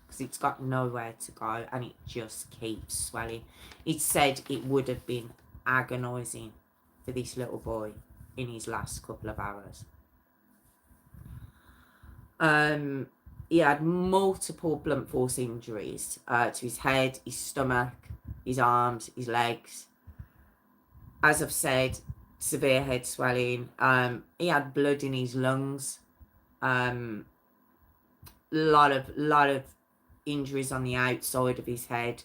because it's got nowhere to go, and it just keeps swelling. It said it would have been agonising for this little boy in his last couple of hours. He had multiple blunt force injuries to his head, his stomach, his arms, his legs. As I've said, severe head swelling. He had blood in his lungs. Lot of injuries on the outside of his head.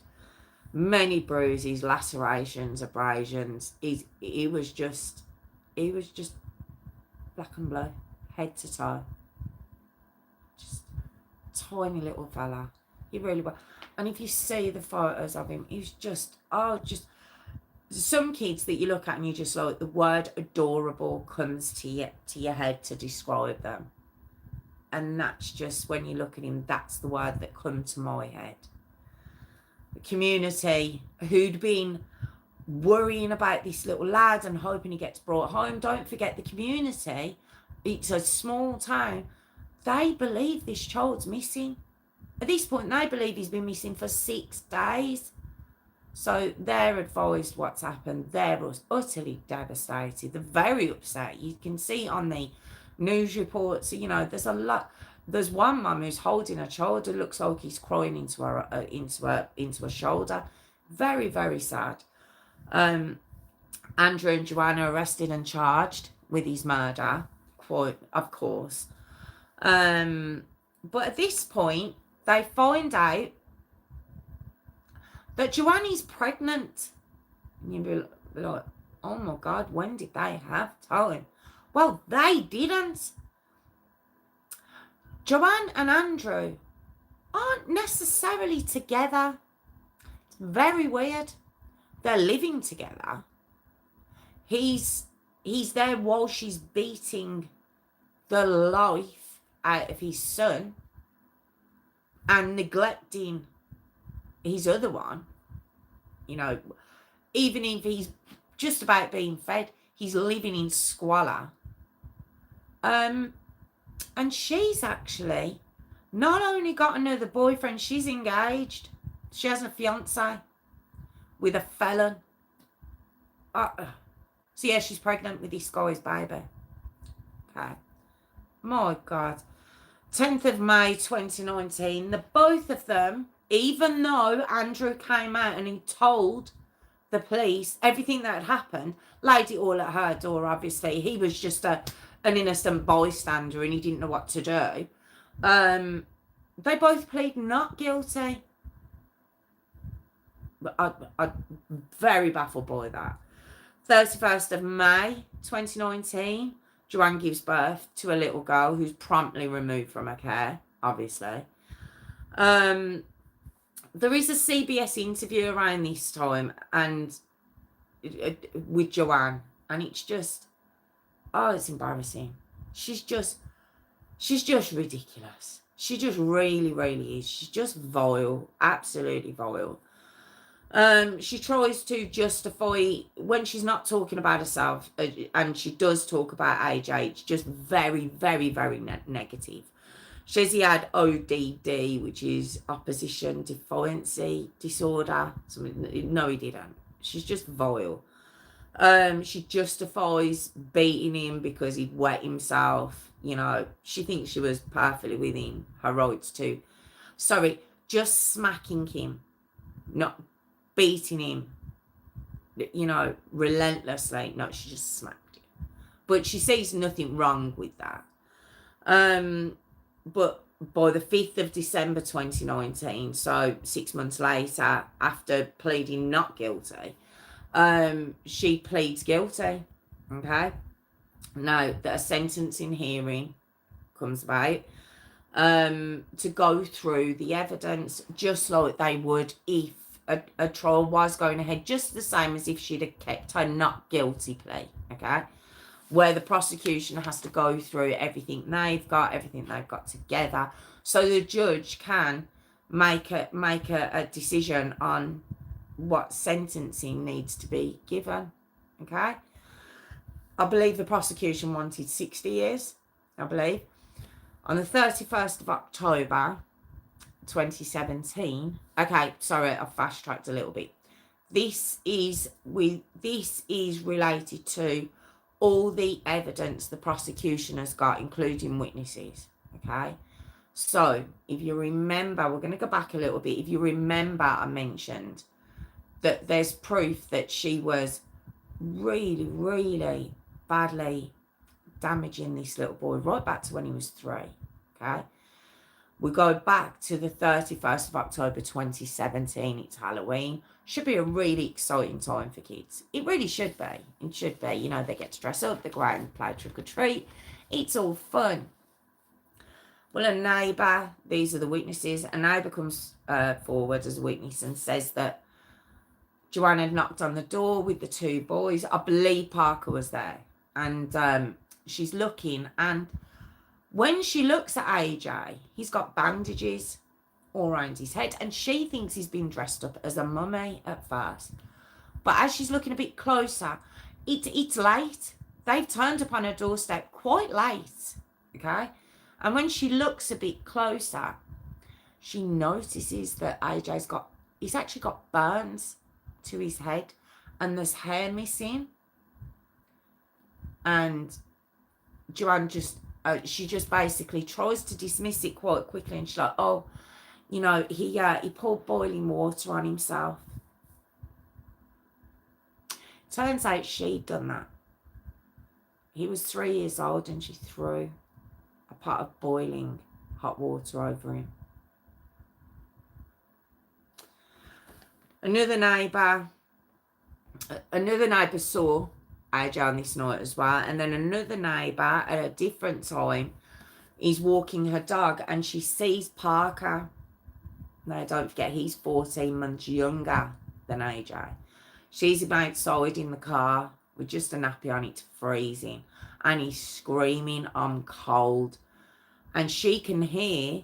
Many bruises, lacerations, abrasions. He was just black and blue, head to toe. Just tiny little fella. He really was. And if you see the photos of him, he's just some kids that you look at and you just like, the word adorable comes to your head to describe them. And that's just, when you look at him, that's the word that comes to my head. The community who'd been worrying about this little lad and hoping he gets brought home. Don't forget, the community, it's a small town. They believe this child's missing. At this point, they believe he's been missing for 6 days. So they're advised what's happened. They're utterly devastated. They're very upset. You can see on the news reports, there's a lot. There's one mum who's holding a child who looks like he's crying into her shoulder. Very, very sad. Andrew and Joanna arrested and charged with his murder, of course. But at this point, they find out that Joanna's pregnant. And you'd be like, oh my God, when did they have time? Well, they didn't. Joanne and Andrew aren't necessarily together. It's very weird. They're living together. He's there while she's beating the life out of his son and neglecting his other one. Even if he's just about being fed, he's living in squalor. And she's actually not only got another boyfriend, she's engaged. She has a fiance with a felon. So yeah, she's pregnant with this guy's baby. Okay. My God. 10th of May 2019, the both of them, even though Andrew came out and he told the police everything that had happened, laid it all at her door, obviously. He was just an innocent bystander and he didn't know what to do. They both plead not guilty. I'm very baffled by that. 31st of May 2019, Joanne gives birth to a little girl who's promptly removed from her care, obviously. There is a CBS interview around this time and with Joanne, and it's just, it's embarrassing. She's just ridiculous. She just really, really is. She's just vile, absolutely vile. She tries to justify, when she's not talking about herself, and she does talk about AJ, it's just very, very, very negative. She says he had ODD, which is opposition defiancy disorder. No, he didn't. She's just vile. She justifies beating him because he'd wet himself. She thinks she was perfectly within her rights to. Sorry, just smacking him, not beating him, relentlessly. No, she just smacked him. But she sees nothing wrong with that. But by the 5th of December 2019, so 6 months later, after pleading not guilty, she pleads guilty. Okay? Now that a sentencing hearing comes about to go through the evidence just like they would if a trial was going ahead, just the same as if she'd have kept her not guilty plea, okay? Where the prosecution has to go through everything they've got together, so the judge can make a decision on what sentencing needs to be given, okay? I believe the prosecution wanted 60 years, I believe. On the 31st of October, 2017, okay, sorry, I've fast-tracked a little bit. This is related to all the evidence the prosecution has got, including witnesses, okay? So, if you remember, we're going to go back a little bit. If you remember, I mentioned that there's proof that she was really, really badly damaging this little boy right back to when he was 3, okay? We go back to the 31st of October 2017. It's Halloween. Should be a really exciting time for kids. It really should be. It should be. You know, they get to dress up, they go out and play trick or treat. It's all fun. Well, a neighbour, these are the witnesses, a neighbour comes forward as a witness and says that Joanne had knocked on the door with the 2 boys. I believe Parker was there. And she's looking, and when she looks at AJ, he's got bandages all around his head, and she thinks he's been dressed up as a mummy at first. But as she's looking a bit closer, it's late. They've turned up on her doorstep quite late, okay? And when she looks a bit closer, she notices that he's actually got burns to his head, and there's hair missing. And Joanne she just basically tries to dismiss it quite quickly, and she's like, oh, you know, he poured boiling water on himself. Turns out she'd done that. He was 3 years old and she threw a pot of boiling hot water over him. Another neighbour saw AJ on this night as well, and then another neighbour at a different time is walking her dog, and she sees Parker. Now, don't forget, he's 14 months younger than AJ. She's him outside in the car with just a nappy on, it's freezing, and he's screaming, I'm cold. And she can hear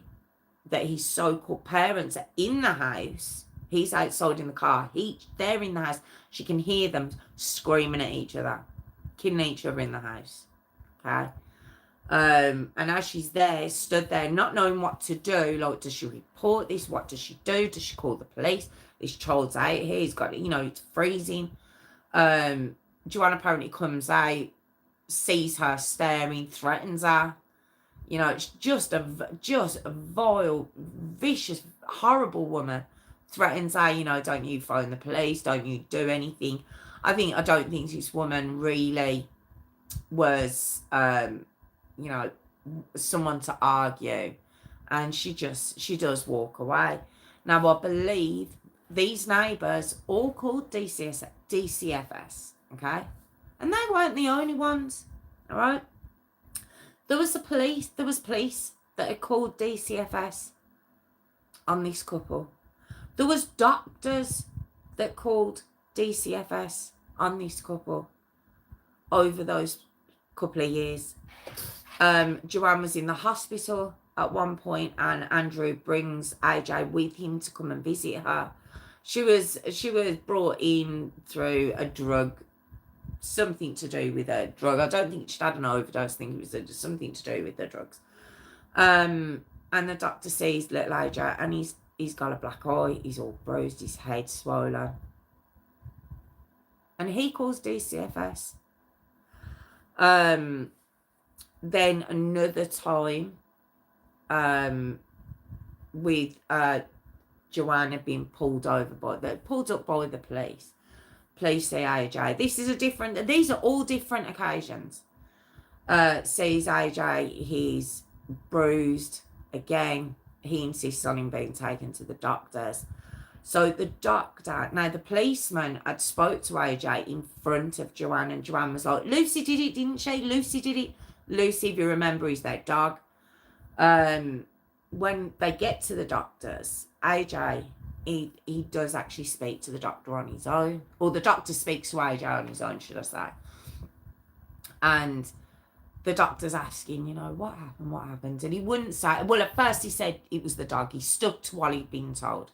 that his so-called parents are in the house. He's outside in the car. They're in the house. She can hear them screaming at each other, killing each other in the house. Okay? And as she's there, stood there, not knowing what to do, like, does she report this? What does she do? Does she call the police? This child's out here. He's got, you know, it's freezing. Joanne apparently comes out, sees her staring, threatens her. You know, it's just a vile, vicious, horrible woman. Threatens her, you know, don't you phone the police, don't you do anything. I don't think this woman really was, you know, someone to argue. And she does walk away. Now, I believe these neighbours all called DCFS, okay? And they weren't the only ones, all right? There was police that had called DCFS on this couple. There was doctors that called DCFS on this couple over those couple of years. Joanne was in the hospital at one point, and Andrew brings AJ with him to come and visit her. She was brought in through a drug, something to do with a drug. I don't think she'd had an overdose. I think it was something to do with the drugs. And the doctor sees little AJ, and he's got a black eye. He's all bruised. His head swollen. And he calls DCFS. Then another time, with Joanna being pulled up by the police. Police say AJ. These are all different occasions. Sees AJ, he's bruised again. He insists on him being taken to the doctors. So the policeman had spoke to AJ in front of Joanne, and Joanne was like, Lucy did it, didn't she? Lucy did it. Lucy, if you remember, is their dog. When they get to the doctors, AJ he does actually speak to the doctor on his own, or the doctor speaks to AJ on his own, should I say. And the doctor's asking, what happened? And he wouldn't say, well, at first he said it was the dog. He stuck to what he'd been told.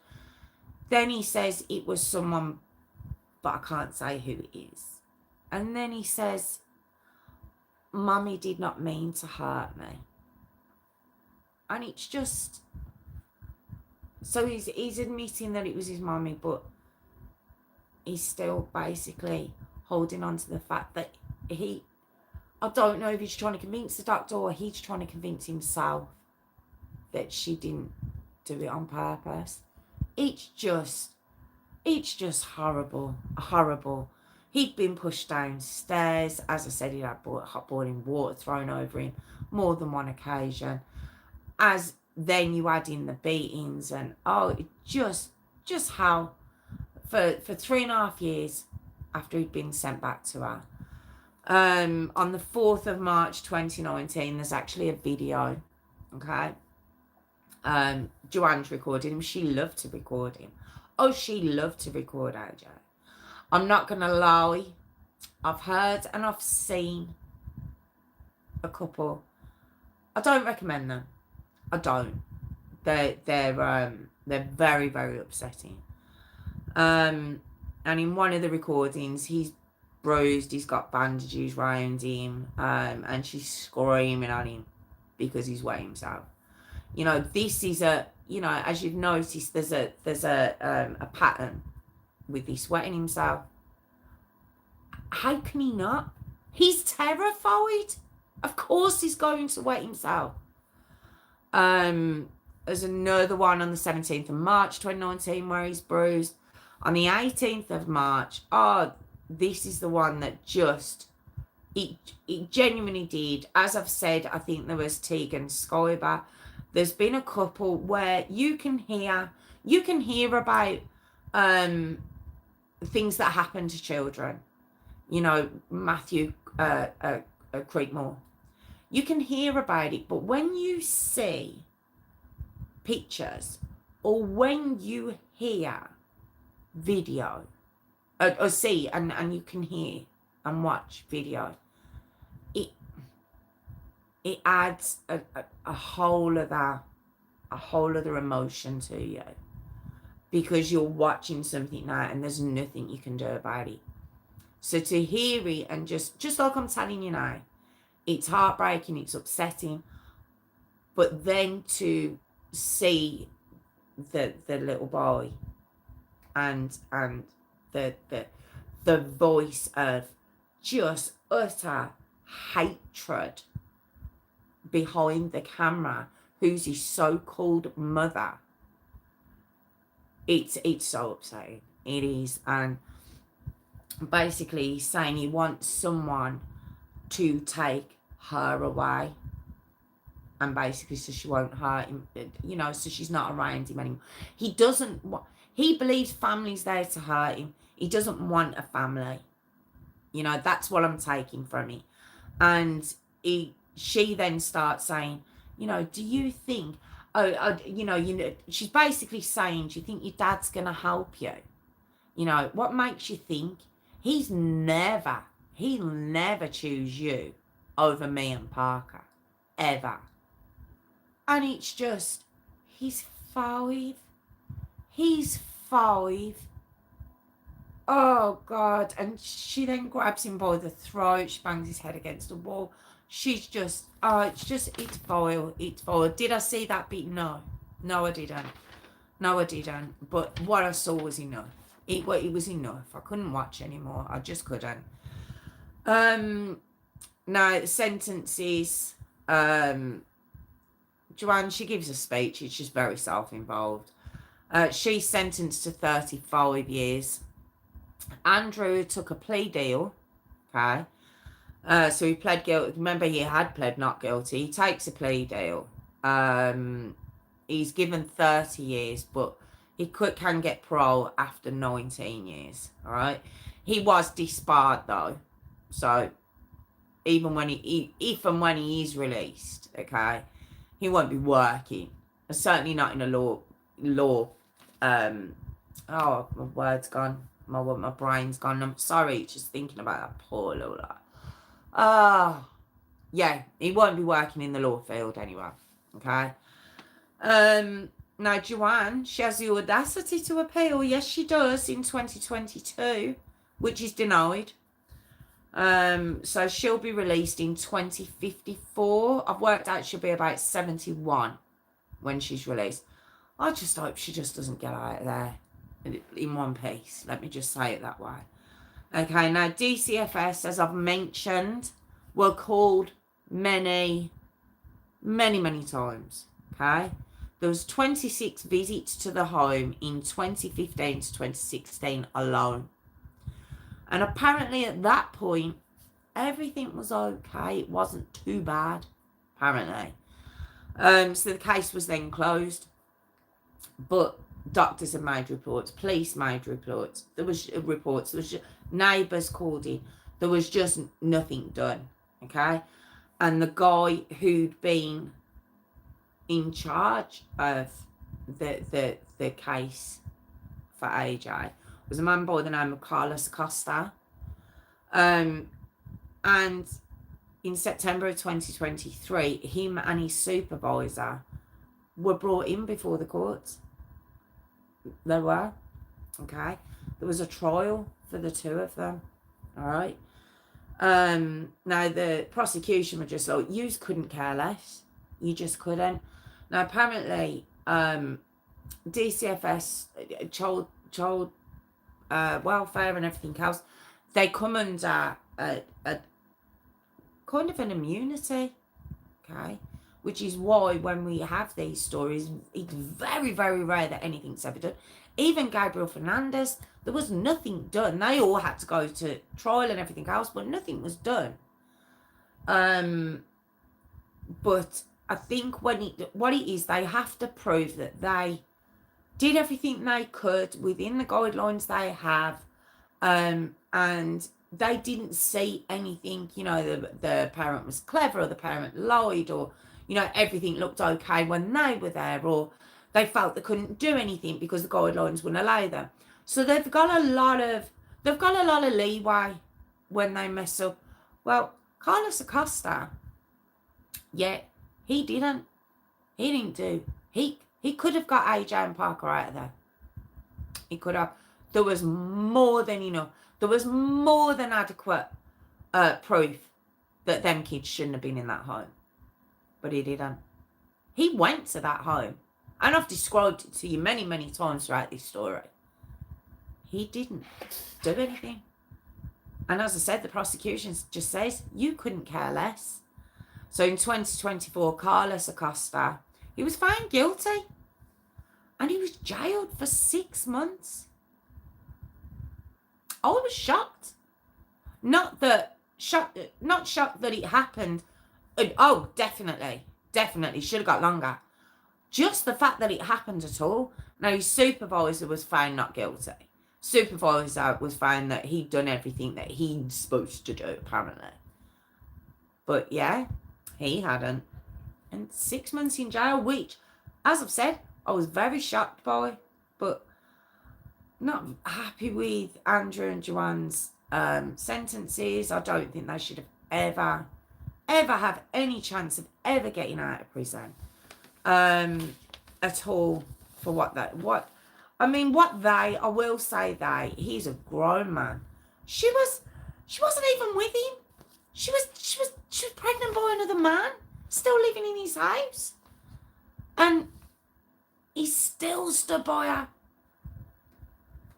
Then he says it was someone, but I can't say who it is. And then he says, Mummy did not mean to hurt me. And it's just, so he's admitting that it was his mummy, but he's still basically holding on to the fact that I don't know if he's trying to convince the doctor or he's trying to convince himself that she didn't do it on purpose. It's just horrible. He'd been pushed downstairs. As I said, he had hot boiling water thrown over him more than one occasion. As then you add in the beatings and just how for 3.5 years after he'd been sent back to her. On the 4th of March 2019, there's actually a video. Okay. Joanne's recorded him. She loved to record him. She loved to record AJ. I'm not going to lie. I've heard and I've seen a couple. I don't recommend them. I don't. They're very, very upsetting. And in one of the recordings, he's bruised. He's got bandages around him. And she's screaming at him because he's wet himself. This is as you've noticed, there's a pattern with this wetting himself. How can he not? He's terrified. Of course he's going to wet himself. There's another one on the 17th of March 2019 where he's bruised. On the 18th of March, this is the one that just it genuinely did. As I've said, I think there was Tegan Skyber. There's been a couple where you can hear about things that happen to children. Matthew Creekmore. You can hear about it, but when you see pictures or when you hear video or see and you can hear and watch video, it adds a whole other emotion to you, because you're watching something now and there's nothing you can do about it. So to hear it and just like I'm telling you now, it's heartbreaking, it's upsetting, but then to see the little boy and the voice of just utter hatred behind the camera, who's his so-called mother, it's so upsetting. It is. And basically he's saying he wants someone to take her away, and basically so she won't hurt him, so she's not around him anymore. He believes family's there to hurt him. He doesn't want a family. That's what I'm taking from it. And she then starts saying, do you think, she's basically saying, do you think your dad's going to help you? What makes you think? He'll never choose you over me and Parker, ever. And it's just, he's 5. Oh, God. And she then grabs him by the throat. She bangs his head against the wall. She's just, it's vile. It's vile. Did I see that bit? No, I didn't. But what I saw was enough. It was enough. I couldn't watch anymore. I just couldn't. Now, the sentences, Joanne, she gives a speech. It's just very self-involved. She's sentenced to 35 years. Andrew took a plea deal. Okay. So he pled guilty. Remember, he had pled not guilty. He takes a plea deal. He's given 30 years, but he can get parole after 19 years. All right. He was disbarred though. So even when he is released, okay, he won't be working. Certainly not in a law Oh, my word's gone. My brain's gone. I'm sorry, just thinking about that poor little lad. Yeah, he won't be working in the law field anyway. Okay. Now Joanne, she has the audacity to appeal. Yes, she does in 2022, which is denied. So she'll be released in 2054. I've worked out she'll be about 71 when she's released. I just hope she just doesn't get out of there in one piece. Let me just say it that way. Okay, now DCFS, as I've mentioned, were called many times. Okay, there was 26 visits to the home in 2015 to 2016 alone. And apparently at that point, everything was okay. It wasn't too bad, apparently. So the case was then closed. But doctors have made reports, police made reports. There was reports. There was just, neighbours called in. There was just nothing done. Okay, and the guy who'd been in charge of the case for AJ was a man by the name of Carlos Acosta. And in September of 2023, him and his supervisor were brought in before the courts. They were. Okay. There was a trial for the two of them. All right. Now the prosecution were just like, you couldn't care less. You just couldn't. Now apparently, DCFS, child welfare and everything else, they come under a kind of an immunity. Okay. Which is why when we have these stories, it's very, very rare that anything's ever done. Even Gabriel Fernandez, there was nothing done. They all had to go to trial and everything else, but nothing was done. But I think what it is, they have to prove that they did everything they could within the guidelines they have, and they didn't see anything, the parent was clever or the parent lied or, everything looked okay when they were there, or they felt they couldn't do anything because the guidelines wouldn't allow them. So they've got a lot of leeway when they mess up. Well, Carlos Acosta, yeah, he didn't do. He could have got AJ and Parker out of there. He could have. There was more than enough. There was more than adequate proof that them kids shouldn't have been in that home. But he didn't. He went to that home. And I've described it to you many, many times throughout this story. He didn't do anything. And as I said, the prosecution just says, you couldn't care less. So in 2024, Carlos Acosta, he was found guilty. And he was jailed for 6 months. I was shocked. Not shocked that it happened. Oh, definitely should have got longer. Just the fact that it happened at all. Now, his supervisor was found not guilty. Supervisor was found that he'd done everything that he's supposed to do, apparently. But yeah, he hadn't. And 6 months in jail, which, as I've said, I was very shocked by, but not happy with Andrew and Joanne's sentences. I don't think they should have ever have any chance of ever getting out of prison at all for I will say he's a grown man. She wasn't even with him. She was pregnant by another man, still living in his house. And he still stood by her.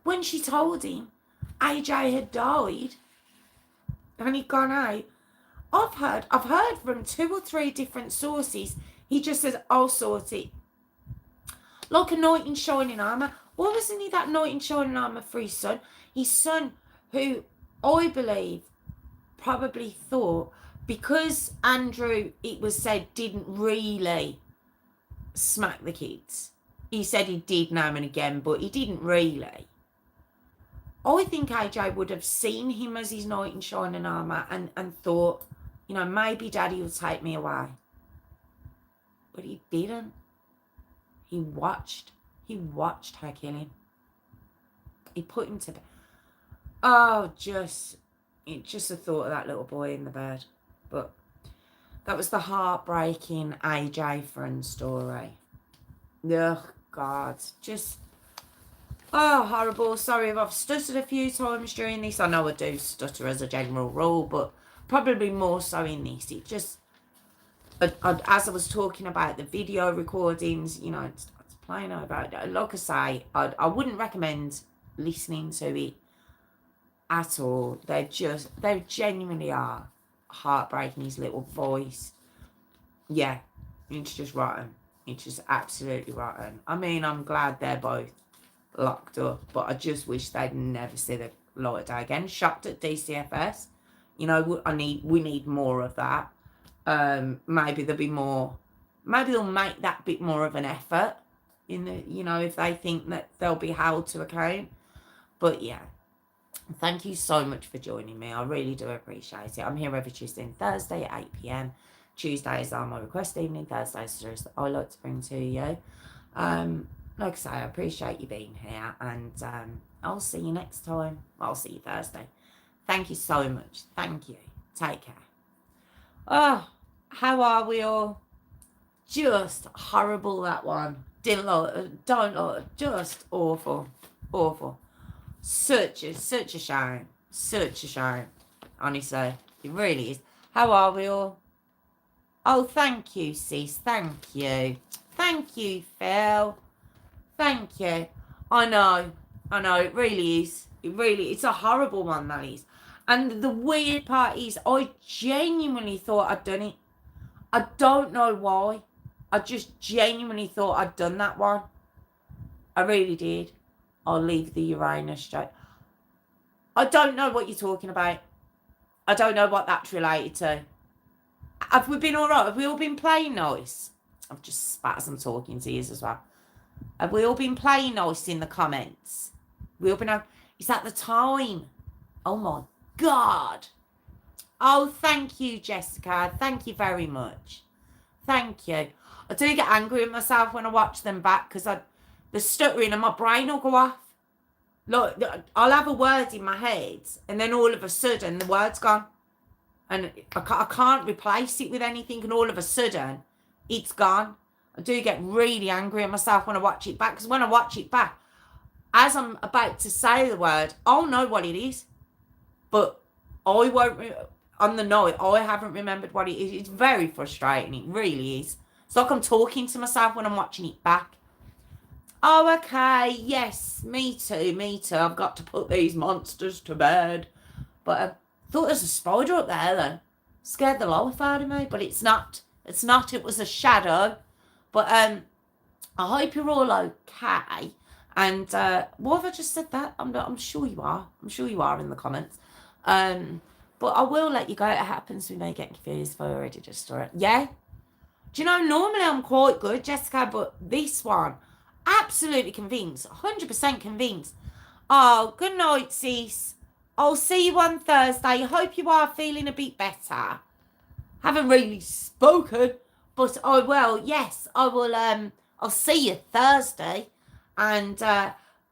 When she told him AJ had died and he'd gone out, I've heard from 2 or 3 different sources. He just says, I'll sort it. Like a knight in shining armour. Why wasn't he that knight in shining armour for his son? His son, who I believe probably thought, because Andrew, it was said, didn't really smack the kids. He said he did now and again, but he didn't really. I think AJ would have seen him as his knight in shining armour and thought, maybe Daddy will take me away. But he didn't. He watched He watched her kill him. He put him to bed. Oh, just the thought of that little boy in the bed. But that was the heartbreaking A.J. Freund story. Ugh, God. Just, oh, horrible. Sorry if I've stuttered a few times during this. I know I do stutter as a general rule, but probably more so in this. It just, as I was talking about the video recordings, you know, it's playing over. Like I say, I wouldn't recommend listening to it at all. They genuinely are heartbreaking. His little voice, yeah, it's just rotten. It's just absolutely rotten. I mean, I'm glad they're both locked up, but I just wish they'd never see the light of day again. Shocked at DCFS. You know, we need more of that. Maybe there'll be more. Maybe they'll make that bit more of an effort in the, you know, if they think that they'll be held to account. But yeah, thank you so much for joining me. I really do appreciate it. I'm here every Tuesday and Thursday at 8 p.m. Tuesdays are my request evening. Thursdays are I like to bring to you. Like I say, I appreciate you being here, and I'll see you next time. I'll see you Thursday. Thank you so much. Thank you. Take care. Oh, how are we all? Just horrible, that one. Don't like, just awful. Such a shame. Such a shame. Honestly, it really is. How are we all? Oh, thank you, sis. Thank you. Thank you, Phil. Thank you. I know. It really is. It's a horrible one, that is. And the weird part is, I genuinely thought I'd done it. I don't know why. I just genuinely thought I'd done that one. I really did. I'll leave the Uranus straight. I don't know what you're talking about. I don't know what that's related to. Have we been all right? Have we all been playing nice? I've just spat as I'm talking to you as well. Have we all been playing nice in the comments? We all been. Is that the time? Oh my God. Oh, thank you, Jessica. Thank you very much. Thank you. I do get angry at myself when I watch them back because the stuttering and my brain will go off. Look, I'll have a word in my head and then all of a sudden the word's gone. And I can't replace it with anything, and all of a sudden it's gone. I do get really angry at myself when I watch it back, because when I watch it back, as I'm about to say the word, I'll know what it is. But I won't, on the night, I haven't remembered what it is. It's very frustrating. It really is. It's like I'm talking to myself when I'm watching it back. Oh, okay. Yes, me too. I've got to put these monsters to bed. But I thought there's a spider up there then. Scared the life out of me. But it's not. It was a shadow. But I hope you're all okay. And why have I just said that? I'm sure you are. I'm sure you are in the comments. But I will let you go. It happens we may get confused if I already just saw it. Yeah? Do you know, normally I'm quite good, Jessica, but this one, absolutely convinced. 100% convinced. Oh, good night, sis. I'll see you on Thursday. I hope you are feeling a bit better. Haven't really spoken, but I will. Yes, I will. I'll see you Thursday. And,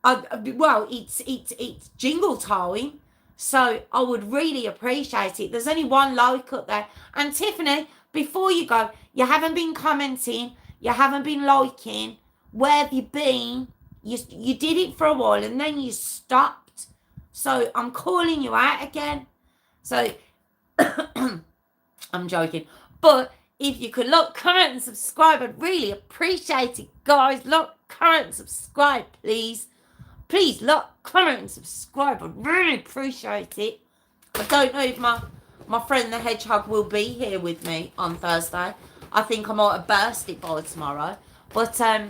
it's jingle time. So I would really appreciate it. There's only one like up there. And Tiffany, before you go, you haven't been commenting. You haven't been liking. Where have you been? You did it for a while and then you stopped. So I'm calling you out again. So I'm joking. But if you could look, comment and subscribe, I'd really appreciate it, guys. Look, comment and subscribe, please. Please, look, comment and subscribe. I'd really appreciate it. I don't know if my friend the hedgehog will be here with me on Thursday. I think I might have burst it by tomorrow. But, for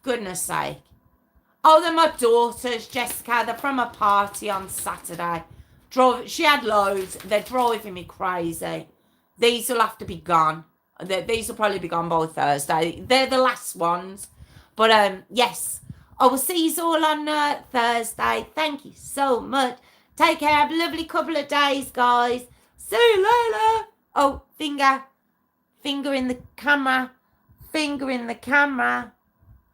goodness sake. Oh, they're my daughters, Jessica. They're from a party on Saturday. She had loads. They're driving me crazy. These will have to be gone. These will probably be gone by Thursday. They're the last ones. But, yes. I will see you all on Thursday. Thank you so much. Take care. Have a lovely couple of days, guys. See you later. Oh, finger in the camera. Finger in the camera.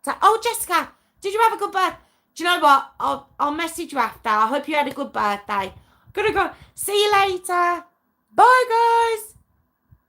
So, oh, Jessica, did you have a good birthday? Do you know what? I'll message you after. I hope you had a good birthday. Gonna go. See you later. Bye, guys.